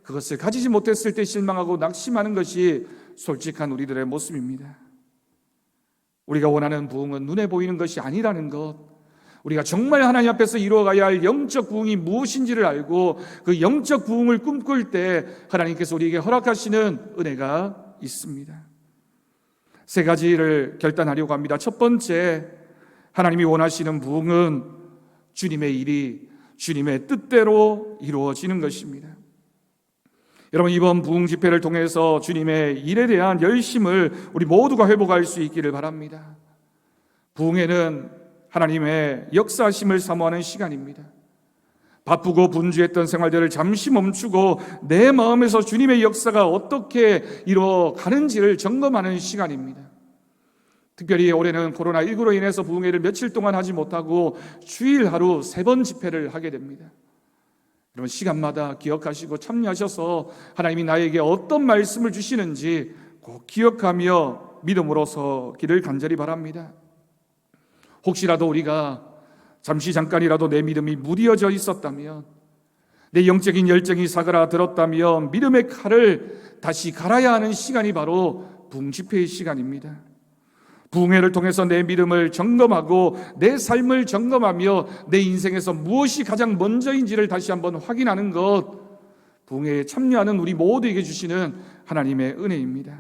그것을 가지지 못했을 때 실망하고 낙심하는 것이 솔직한 우리들의 모습입니다. 우리가 원하는 부흥은 눈에 보이는 것이 아니라는 것, 우리가 정말 하나님 앞에서 이루어가야 할 영적 부흥이 무엇인지를 알고 그 영적 부흥을 꿈꿀 때 하나님께서 우리에게 허락하시는 은혜가 있습니다. 3가지를 결단하려고 합니다. 첫 번째, 하나님이 원하시는 부흥은 주님의 일이 주님의 뜻대로 이루어지는 것입니다. 여러분, 이번 부흥 집회를 통해서 주님의 일에 대한 열심을 우리 모두가 회복할 수 있기를 바랍니다. 부흥회는 하나님의 역사하심을 사모하는 시간입니다. 바쁘고 분주했던 생활들을 잠시 멈추고 내 마음에서 주님의 역사가 어떻게 이루어가는지를 점검하는 시간입니다. 특별히 올해는 코로나19로 인해서 부흥회를 며칠 동안 하지 못하고 주일 하루 3번 집회를 하게 됩니다. 여러분, 시간마다 기억하시고 참여하셔서 하나님이 나에게 어떤 말씀을 주시는지 꼭 기억하며 믿음으로 서기를 간절히 바랍니다. 혹시라도 우리가 잠깐이라도 내 믿음이 무뎌져 있었다면, 내 영적인 열정이 사그라들었다면 믿음의 칼을 다시 갈아야 하는 시간이 바로 부흥 집회의 시간입니다. 부흥회를 통해서 내 믿음을 점검하고 내 삶을 점검하며 내 인생에서 무엇이 가장 먼저인지를 다시 한번 확인하는 것, 부흥회에 참여하는 우리 모두에게 주시는 하나님의 은혜입니다.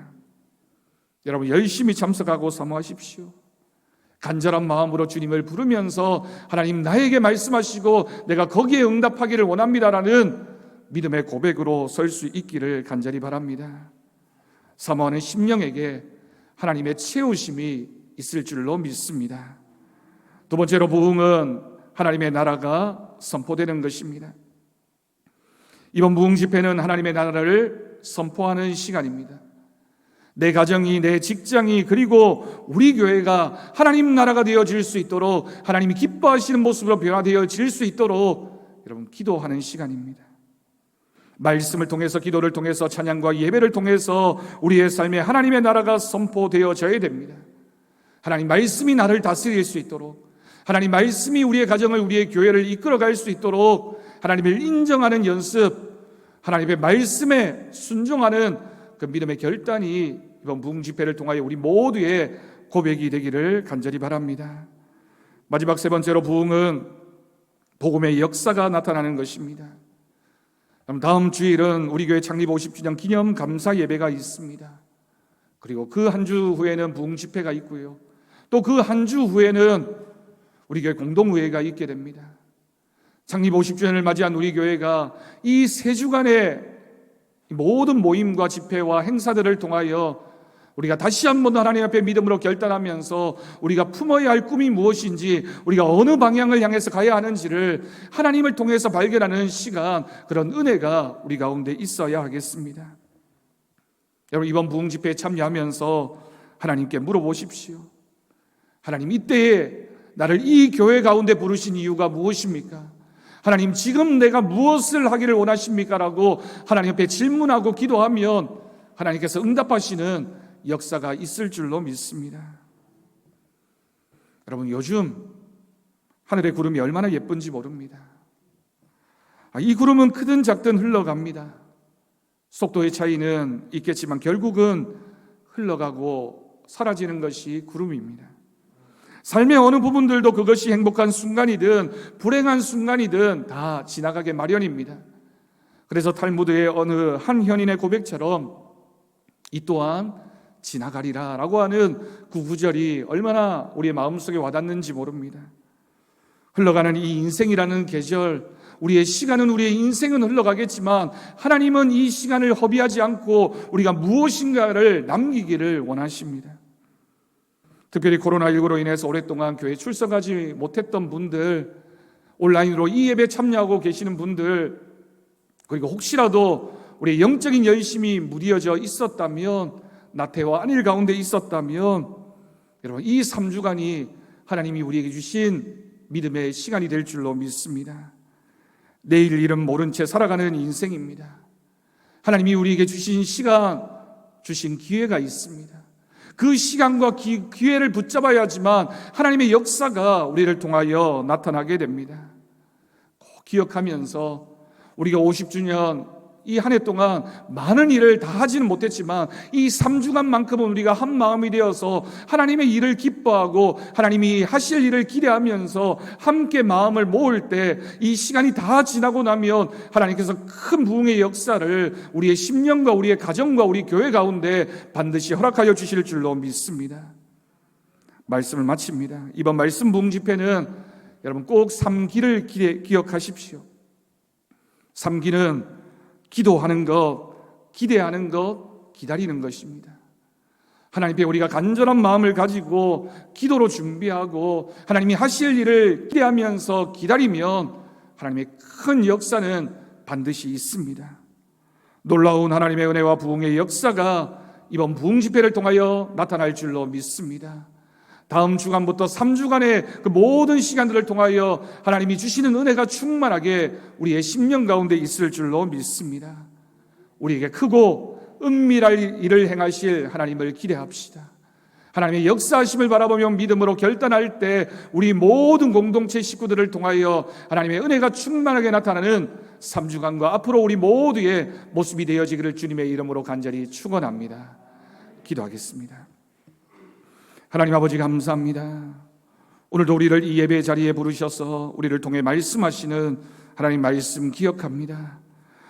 여러분, 열심히 참석하고 사모하십시오. 간절한 마음으로 주님을 부르면서 하나님 나에게 말씀하시고 내가 거기에 응답하기를 원합니다라는 믿음의 고백으로 설 수 있기를 간절히 바랍니다. 사모하는 심령에게 하나님의 채우심이 있을 줄로 믿습니다. 두 번째로, 부흥은 하나님의 나라가 선포되는 것입니다. 이번 부흥 집회는 하나님의 나라를 선포하는 시간입니다. 내 가정이, 내 직장이, 그리고 우리 교회가 하나님 나라가 되어질 수 있도록, 하나님이 기뻐하시는 모습으로 변화되어질 수 있도록 여러분 기도하는 시간입니다. 말씀을 통해서, 기도를 통해서, 찬양과 예배를 통해서 우리의 삶에 하나님의 나라가 선포되어져야 됩니다. 하나님 말씀이 나를 다스릴 수 있도록, 하나님 말씀이 우리의 가정을, 우리의 교회를 이끌어갈 수 있도록 하나님을 인정하는 연습, 하나님의 말씀에 순종하는 그 믿음의 결단이 이번 부흥 집회를 통하여 우리 모두의 고백이 되기를 간절히 바랍니다. 마지막 3번째로, 부흥은 복음의 역사가 나타나는 것입니다. 다음 주일은 우리 교회 창립 50주년 기념 감사 예배가 있습니다. 그리고 그 한 주 후에는 부흥 집회가 있고요. 또 그 한 주 후에는 우리 교회 공동의회가 있게 됩니다. 창립 50주년을 맞이한 우리 교회가 이 3주간의 모든 모임과 집회와 행사들을 통하여 우리가 다시 한번 하나님 앞에 믿음으로 결단하면서 우리가 품어야 할 꿈이 무엇인지, 우리가 어느 방향을 향해서 가야 하는지를 하나님을 통해서 발견하는 시간, 그런 은혜가 우리 가운데 있어야 하겠습니다. 여러분, 이번 부흥 집회에 참여하면서 하나님께 물어보십시오. 하나님, 이때에 나를 이 교회 가운데 부르신 이유가 무엇입니까? 하나님, 지금 내가 무엇을 하기를 원하십니까? 라고 하나님 앞에 질문하고 기도하면 하나님께서 응답하시는 역사가 있을 줄로 믿습니다. 여러분, 요즘 하늘의 구름이 얼마나 예쁜지 모릅니다. 이 구름은 크든 작든 흘러갑니다. 속도의 차이는 있겠지만 결국은 흘러가고 사라지는 것이 구름입니다. 삶의 어느 부분들도 그것이 행복한 순간이든 불행한 순간이든 다 지나가게 마련입니다. 그래서 탈무드의 어느 한 현인의 고백처럼 이 또한 지나가리라 라고 하는 그 구절이 얼마나 우리의 마음속에 와닿는지 모릅니다. 흘러가는 이 인생이라는 계절, 우리의 시간은, 우리의 인생은 흘러가겠지만 하나님은 이 시간을 허비하지 않고 우리가 무엇인가를 남기기를 원하십니다. 특별히 코로나19로 인해서 오랫동안 교회에 출석하지 못했던 분들, 온라인으로 이 예배에 참여하고 계시는 분들, 그리고 혹시라도 우리의 영적인 열심이 무뎌져 있었다면, 나태와 안일 가운데 있었다면, 여러분, 이 3주간이 하나님이 우리에게 주신 믿음의 시간이 될 줄로 믿습니다. 내일 일은 모른 채 살아가는 인생입니다. 하나님이 우리에게 주신 시간, 주신 기회가 있습니다. 그 시간과 기회를 붙잡아야지만 하나님의 역사가 우리를 통하여 나타나게 됩니다. 꼭 기억하면서 우리가 50주년 이 한 해 동안 많은 일을 다 하지는 못했지만 이 3주간만큼은 우리가 한 마음이 되어서 하나님의 일을 기뻐하고 하나님이 하실 일을 기대하면서 함께 마음을 모을 때 이 시간이 다 지나고 나면 하나님께서 큰 부흥의 역사를 우리의 심령과 우리의 가정과 우리 교회 가운데 반드시 허락하여 주실 줄로 믿습니다. 말씀을 마칩니다. 이번 말씀 부흥 집회는 여러분 꼭 3기를 기억하십시오. 3기는 기도하는 것, 기대하는 것, 기다리는 것입니다. 하나님께 우리가 간절한 마음을 가지고 기도로 준비하고 하나님이 하실 일을 기대하면서 기다리면 하나님의 큰 역사는 반드시 있습니다. 놀라운 하나님의 은혜와 부흥의 역사가 이번 부흥 집회를 통하여 나타날 줄로 믿습니다. 다음 주간부터 3주간의 그 모든 시간들을 통하여 하나님이 주시는 은혜가 충만하게 우리의 심령 가운데 있을 줄로 믿습니다. 우리에게 크고 은밀한 일을 행하실 하나님을 기대합시다. 하나님의 역사하심을 바라보며 믿음으로 결단할 때 우리 모든 공동체 식구들을 통하여 하나님의 은혜가 충만하게 나타나는 3주간과 앞으로 우리 모두의 모습이 되어지기를 주님의 이름으로 간절히 축원합니다. 기도하겠습니다. 하나님 아버지, 감사합니다. 오늘도 우리를 이 예배 자리에 부르셔서 우리를 통해 말씀하시는 하나님 말씀 기억합니다.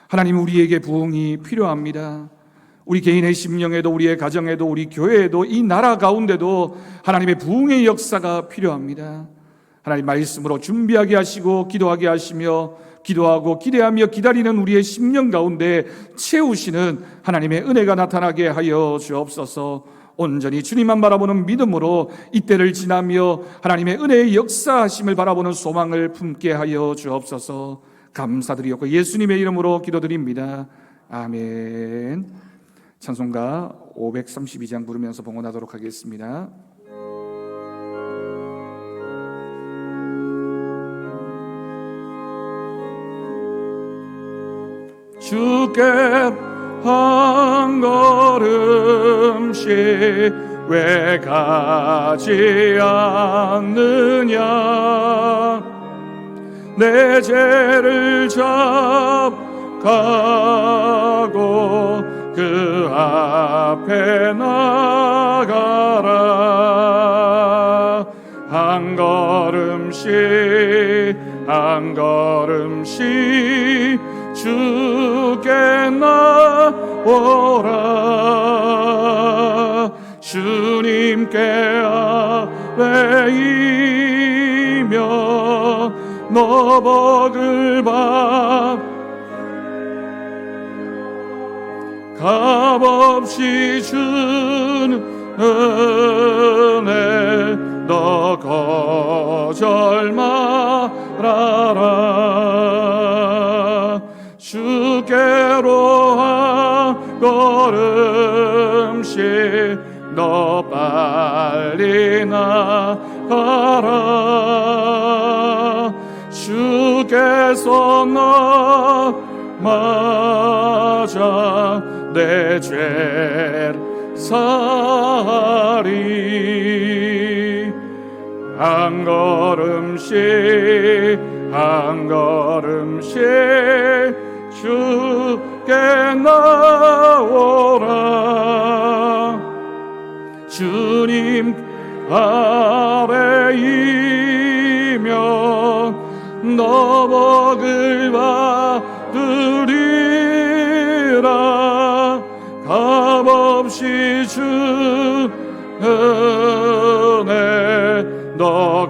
하나님, 우리에게 부흥이 필요합니다. 우리 개인의 심령에도, 우리의 가정에도, 우리 교회에도, 이 나라 가운데도 하나님의 부흥의 역사가 필요합니다. 하나님 말씀으로 준비하게 하시고 기도하게 하시며 기도하고 기대하며 기다리는 우리의 심령 가운데 채우시는 하나님의 은혜가 나타나게 하여 주옵소서. 온전히 주님만 바라보는 믿음으로 이때를 지나며 하나님의 은혜의 역사하심을 바라보는 소망을 품게 하여 주옵소서. 감사드리옵고 예수님의 이름으로 기도드립니다. 아멘. 찬송가 532장 부르면서 봉헌하도록 하겠습니다. 주께 한 걸음씩 왜 가지 않느냐, 내 죄를 잡가고 그 앞에 나가라. 한 걸음씩 한 걸음씩 주께 나오라. 주님께 아뢰이며 너복을 받 값없이 준 은혜 너 거절 말아라. 주께로 한 걸음씩 너 빨리 나가라. 주께서 너 맞아 내 죄를 사리. 한 걸음씩 한 걸음씩 주께 나오라. 주님 아래이면 너 복을 받으리라. 값없이 준 은혜 너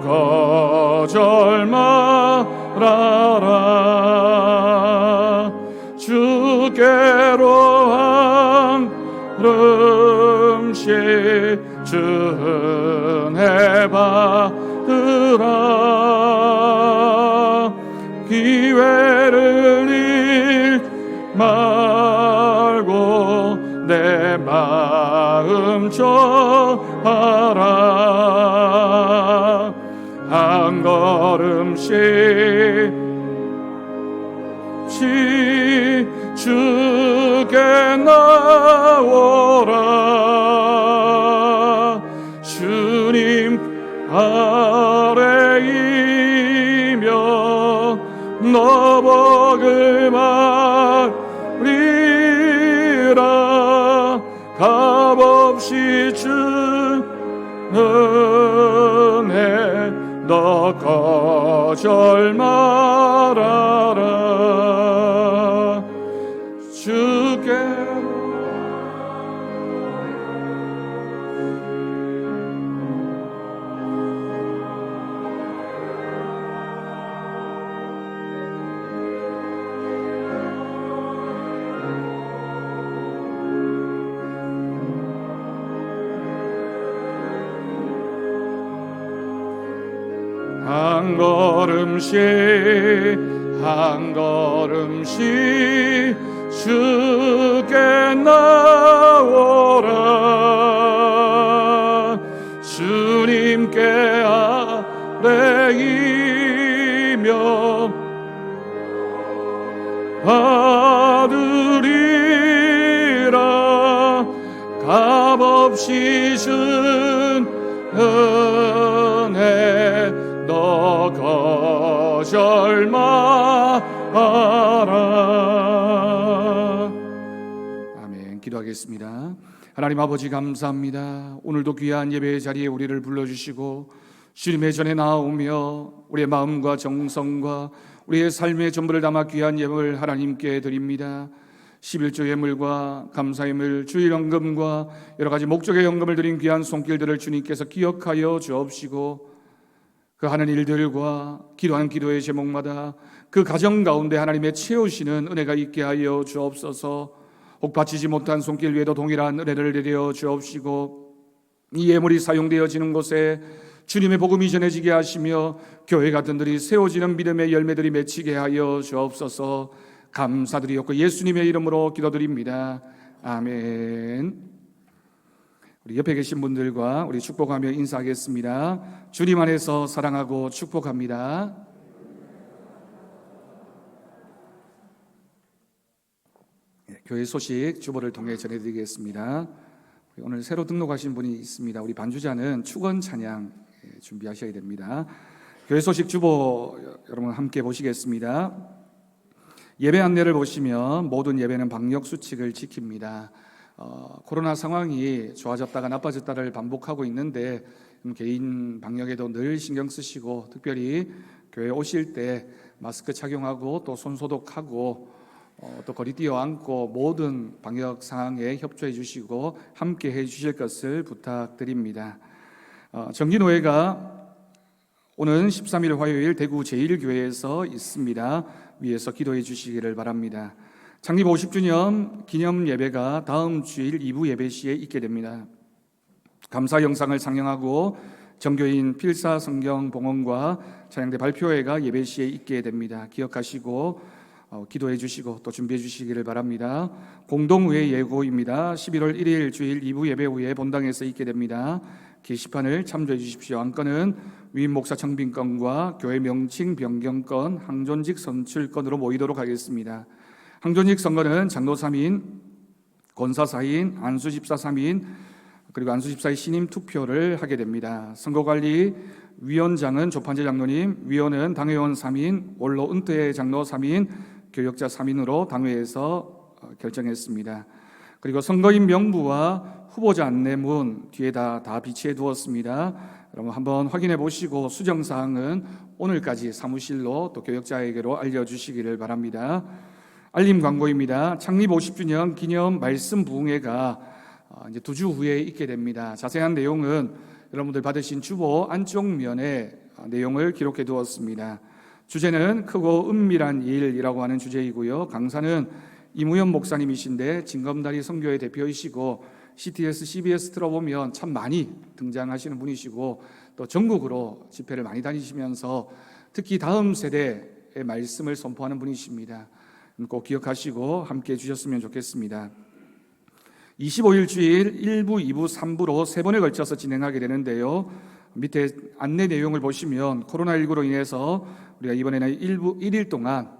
거절 말아라. 주께로 한 걸음씩 주 은혜 받으라. 기회를 잃지 말고 내 마음 전하라. 한 걸음씩 주께 나오라. 주님 아래이며 너 복을 받으리라. 값없이 준 은혜 너 거절 말아라. 주께 한 걸음씩 한 걸음씩 주께 나오라. 주님께 아뢰이며 받으리라. 값없이 준 은혜 너 거절 마라. 아멘. 기도하겠습니다. 하나님 아버지 감사합니다. 오늘도 귀한 예배의 자리에 우리를 불러주시고 주님의 전에 나오며 우리의 마음과 정성과 우리의 삶의 전부를 담아 귀한 예물을 하나님께 드립니다. 11조 예물과 감사 예물, 주일 헌금과 여러 가지 목적의 헌금을 드린 귀한 손길들을 주님께서 기억하여 주옵시고 그 하는 일들과 기도하는 기도의 제목마다 그 가정 가운데 하나님의 채우시는 은혜가 있게 하여 주옵소서. 혹 바치지 못한 손길 위에도 동일한 은혜를 내려 주옵시고 이 예물이 사용되어지는 곳에 주님의 복음이 전해지게 하시며 교회 같은 들이 세워지는 믿음의 열매들이 맺히게 하여 주옵소서. 감사드리옵고 예수님의 이름으로 기도드립니다. 아멘. 우리 옆에 계신 분들과 우리 축복하며 인사하겠습니다. 주님 안에서 사랑하고 축복합니다. 교회 소식 주보를 통해 전해드리겠습니다. 오늘 새로 등록하신 분이 있습니다. 우리 반주자는 축원 찬양 준비하셔야 됩니다. 교회 소식 주보 여러분 함께 보시겠습니다. 예배 안내를 보시면 모든 예배는 방역 수칙을 지킵니다. 코로나 상황이 좋아졌다가 나빠졌다를 반복하고 있는데 개인 방역에도 늘 신경 쓰시고 특별히 교회 오실 때 마스크 착용하고 또 손 소독하고 또 거리 뛰어 앉고 모든 방역 상황에 협조해 주시고 함께 해 주실 것을 부탁드립니다. 정기노회가 오는 13일 화요일 대구 제1교회에서 있습니다. 위에서 기도해 주시기를 바랍니다. 창립 50주년 기념 예배가 다음 주일 2부 예배 시에 있게 됩니다. 감사 영상을 상영하고 정교인 필사 성경 봉헌과 찬양대 발표회가 예배 시에 있게 됩니다. 기억하시고 기도해 주시고 또 준비해 주시기를 바랍니다. 공동의회 예고입니다. 11월 1일 주일 2부 예배 후에 본당에서 있게 됩니다. 게시판을 참조해 주십시오. 안건은 위임 목사 청빙건과 교회 명칭 변경건, 항존직 선출건으로 모이도록 하겠습니다. 항존직 선거는 장로 3인, 권사 4인, 안수집사 3인, 그리고 안수집사의 신임 투표를 하게 됩니다. 선거관리위원장은 조판재 장로님, 위원은 당회원 3인, 원로 은퇴 장로 3인, 교역자 3인으로 당회에서 결정했습니다. 그리고 선거인 명부와 후보자 안내문 뒤에 다 비치해 두었습니다. 여러분 한번 확인해 보시고 수정사항은 오늘까지 사무실로 또 교역자에게로 알려주시기를 바랍니다. 알림 광고입니다. 창립 50주년 기념 말씀 부흥회가 이제 2주 후에 있게 됩니다. 자세한 내용은 여러분들 받으신 주보 안쪽 면에 내용을 기록해 두었습니다. 주제는 크고 은밀한 일이라고 하는 주제이고요. 강사는 이무현 목사님이신데 징검다리 선교회 대표이시고 CTS, CBS 틀어보면 참 많이 등장하시는 분이시고 또 전국으로 집회를 많이 다니시면서 특히 다음 세대의 말씀을 선포하는 분이십니다. 꼭 기억하시고 함께해 주셨으면 좋겠습니다. 25일 주일 1부, 2부, 3부로 3번에 걸쳐서 진행하게 되는데요. 밑에 안내 내용을 보시면 코로나19로 인해서 우리가 이번에는 1일 동안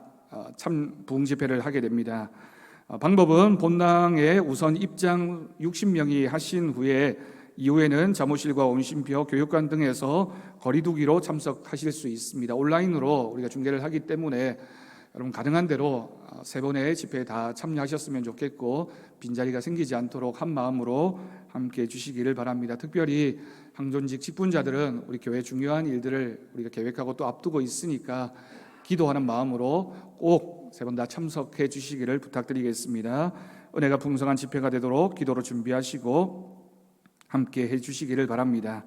부흥 집회를 하게 됩니다. 방법은 본당에 우선 입장 60명이 하신 후에 이후에는 사무실과 온심표, 교육관 등에서 거리두기로 참석하실 수 있습니다. 온라인으로 우리가 중계를 하기 때문에 여러분 가능한 대로 3번의 집회에 다 참여하셨으면 좋겠고 빈자리가 생기지 않도록 한 마음으로 함께해 주시기를 바랍니다. 특별히 항존직 직분자들은 우리 교회 중요한 일들을 우리가 계획하고 또 앞두고 있으니까 기도하는 마음으로 꼭 3번 다 참석해 주시기를 부탁드리겠습니다. 은혜가 풍성한 집회가 되도록 기도로 준비하시고 함께 해 주시기를 바랍니다.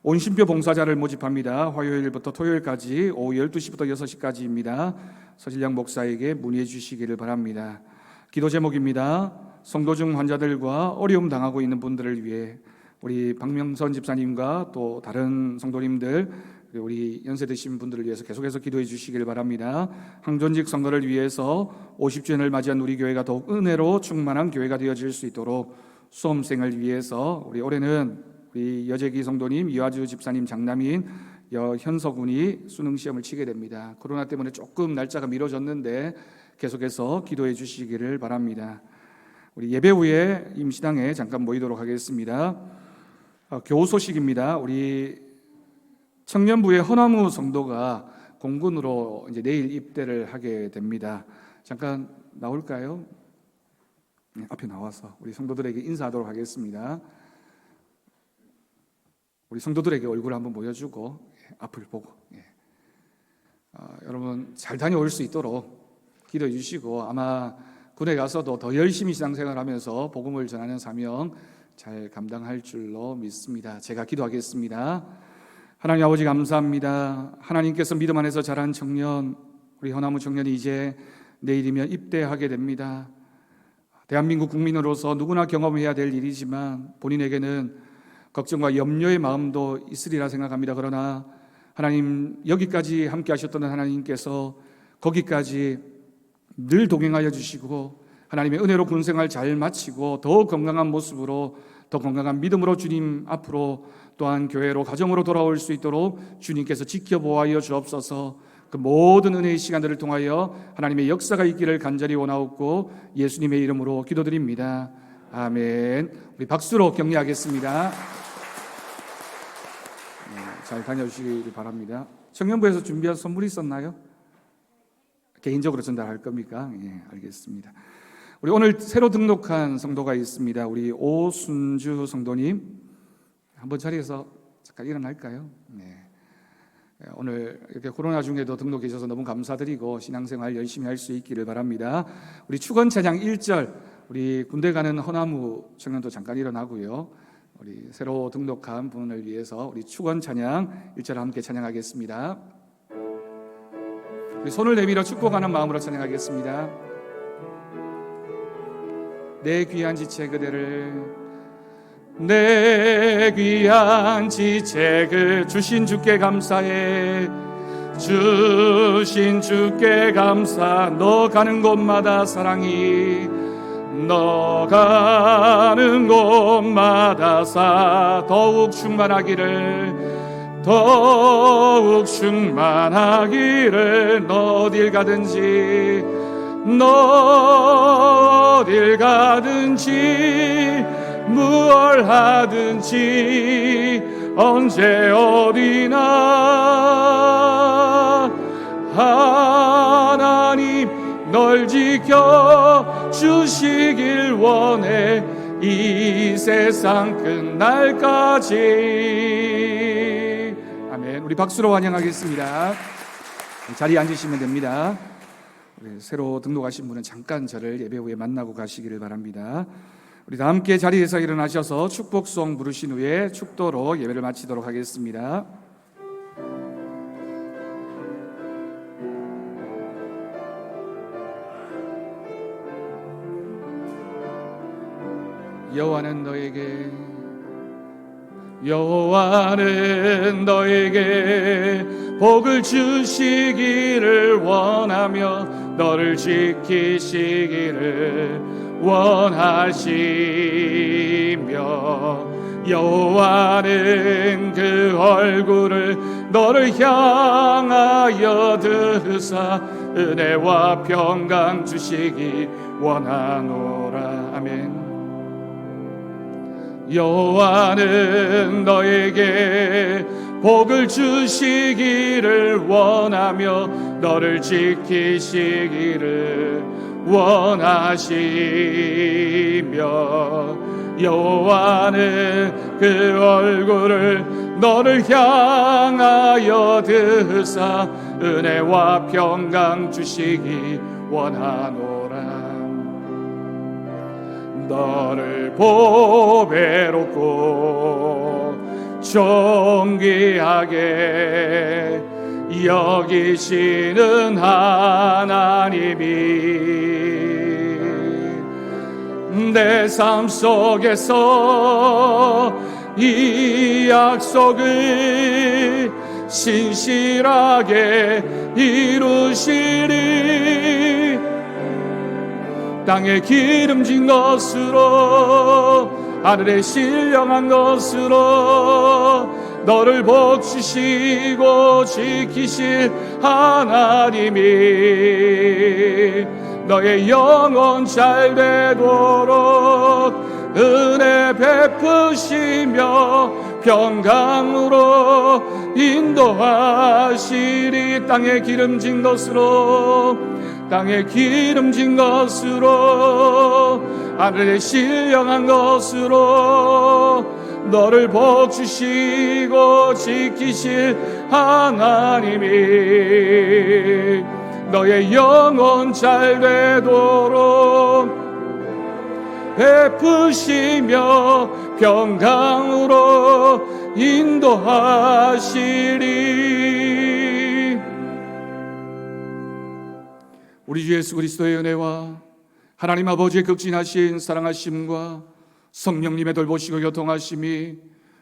온심표 봉사자를 모집합니다. 화요일부터 토요일까지 오후 12시부터 6시까지입니다. 서진량 목사에게 문의해 주시기를 바랍니다. 기도 제목입니다. 성도중 환자들과 어려움 당하고 있는 분들을 위해 우리 박명선 집사님과 또 다른 성도님들 우리 연세 드신 분들을 위해서 계속해서 기도해 주시기를 바랍니다. 항존직 선거를 위해서 50주년을 맞이한 우리 교회가 더욱 은혜로 충만한 교회가 되어질 수 있도록 수험생을 위해서 우리 올해는 우리 여재기 성도님, 이화주 집사님 장남인 현서군이 수능 시험을 치게 됩니다. 코로나 때문에 조금 날짜가 미뤄졌는데 계속해서 기도해 주시기를 바랍니다. 우리 예배 후에 임시당에 잠깐 모이도록 하겠습니다. 교우 소식입니다. 우리 청년부의 허나무 성도가 공군으로 이제 내일 입대를 하게 됩니다. 잠깐 나올까요? 네, 앞에 나와서 우리 성도들에게 인사하도록 하겠습니다. 우리 성도들에게 얼굴 한번 보여주고 앞을 보고 여러분 잘 다녀올 수 있도록 기도해 주시고 아마 군에 가서도 더 열심히 신앙생활하면서 복음을 전하는 사명 잘 감당할 줄로 믿습니다. 제가 기도하겠습니다. 하나님 아버지 감사합니다. 하나님께서 믿음 안에서 자란 청년 우리 허나무 청년이 이제 내일이면 입대하게 됩니다. 대한민국 국민으로서 누구나 경험해야 될 일이지만 본인에게는 걱정과 염려의 마음도 있으리라 생각합니다. 그러나 하나님 여기까지 함께 하셨던 하나님께서 거기까지 늘 동행하여 주시고 하나님의 은혜로 군생활 잘 마치고 더 건강한 모습으로 더 건강한 믿음으로 주님 앞으로 또한 교회로 가정으로 돌아올 수 있도록 주님께서 지켜보아여 주옵소서. 그 모든 은혜의 시간들을 통하여 하나님의 역사가 있기를 간절히 원하옵고 예수님의 이름으로 기도드립니다. 아멘. 우리 박수로 격려하겠습니다. 잘 다녀주시기 바랍니다. 청년부에서 준비한 선물이 있었나요? 개인적으로 전달할 겁니까? 예, 알겠습니다. 우리 오늘 새로 등록한 성도가 있습니다. 우리 오순주 성도님 한번 자리에서 잠깐 일어날까요? 네. 오늘 이렇게 코로나 중에도 등록해 주셔서 너무 감사드리고 신앙생활 열심히 할 수 있기를 바랍니다. 우리 축원 찬양 1절 우리 군대 가는 허나무 청년도 잠깐 일어나고요. 우리 새로 등록한 분을 위해서 우리 축원 찬양 1절 함께 찬양하겠습니다. 우리 손을 내밀어 축복하는 마음으로 찬양하겠습니다. 내 귀한 지체 그대를, 내 귀한 지체 그 주신 주께 감사해, 주신 주께 감사. 너 가는 곳마다 사랑이, 너 가는 곳마다 더욱 충만하기를, 더욱 충만하기를. 너 어딜 가든지, 너 어딜 가든지, 무얼 하든지, 언제 어디나 하나님 널 지켜 주시길 원해, 이 세상 끝날까지. 아멘. 우리 박수로 환영하겠습니다. 자리에 앉으시면 됩니다. 우리 새로 등록하신 분은 잠깐 저를 예배 후에 만나고 가시기를 바랍니다. 우리 다 함께 자리에서 일어나셔서 축복송 부르신 후에 축도로 예배를 마치도록 하겠습니다. 여호와는 너에게 복을 주시기를 원하며 너를 지키시기를 원하시며, 여호와는 그 얼굴을 너를 향하여 드사 은혜와 평강 주시기 원하노라. 아멘. 여호와는 너에게 복을 주시기를 원하며 너를 지키시기를 원하시며, 여호와는 그 얼굴을 너를 향하여 드사 은혜와 평강 주시기 원하노라. 너를 보배롭고 존귀하게 여기시는 하나님이 내 삶 속에서 이 약속을 신실하게 이루시리. 땅에 기름진 것으로, 하늘에 신령한 것으로 너를 복주시고 지키실 하나님이 너의 영혼 잘 되도록 은혜 베푸시며 평강으로 인도하시리. 땅에 기름진 것으로, 땅에 기름진 것으로, 하늘에 신령한 것으로 너를 복주시고 지키실 하나님이 너의 영혼 잘 되도록 베푸시며 평강으로 인도하시리. 우리 주 예수 그리스도의 은혜와 하나님 아버지의 극진하신 사랑하심과 성령님의 돌보시고 교통하심이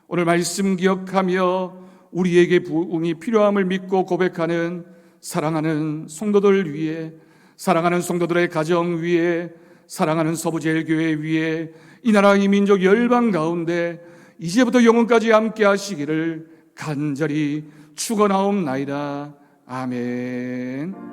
오늘 말씀 기억하며 우리에게 부흥이 필요함을 믿고 고백하는 사랑하는 성도들 위에, 사랑하는 성도들의 가정 위에, 사랑하는 서부제일교회 위에, 이 나라 이 민족 열방 가운데 이제부터 영원까지 함께 하시기를 간절히 축원하옵나이다. 아멘.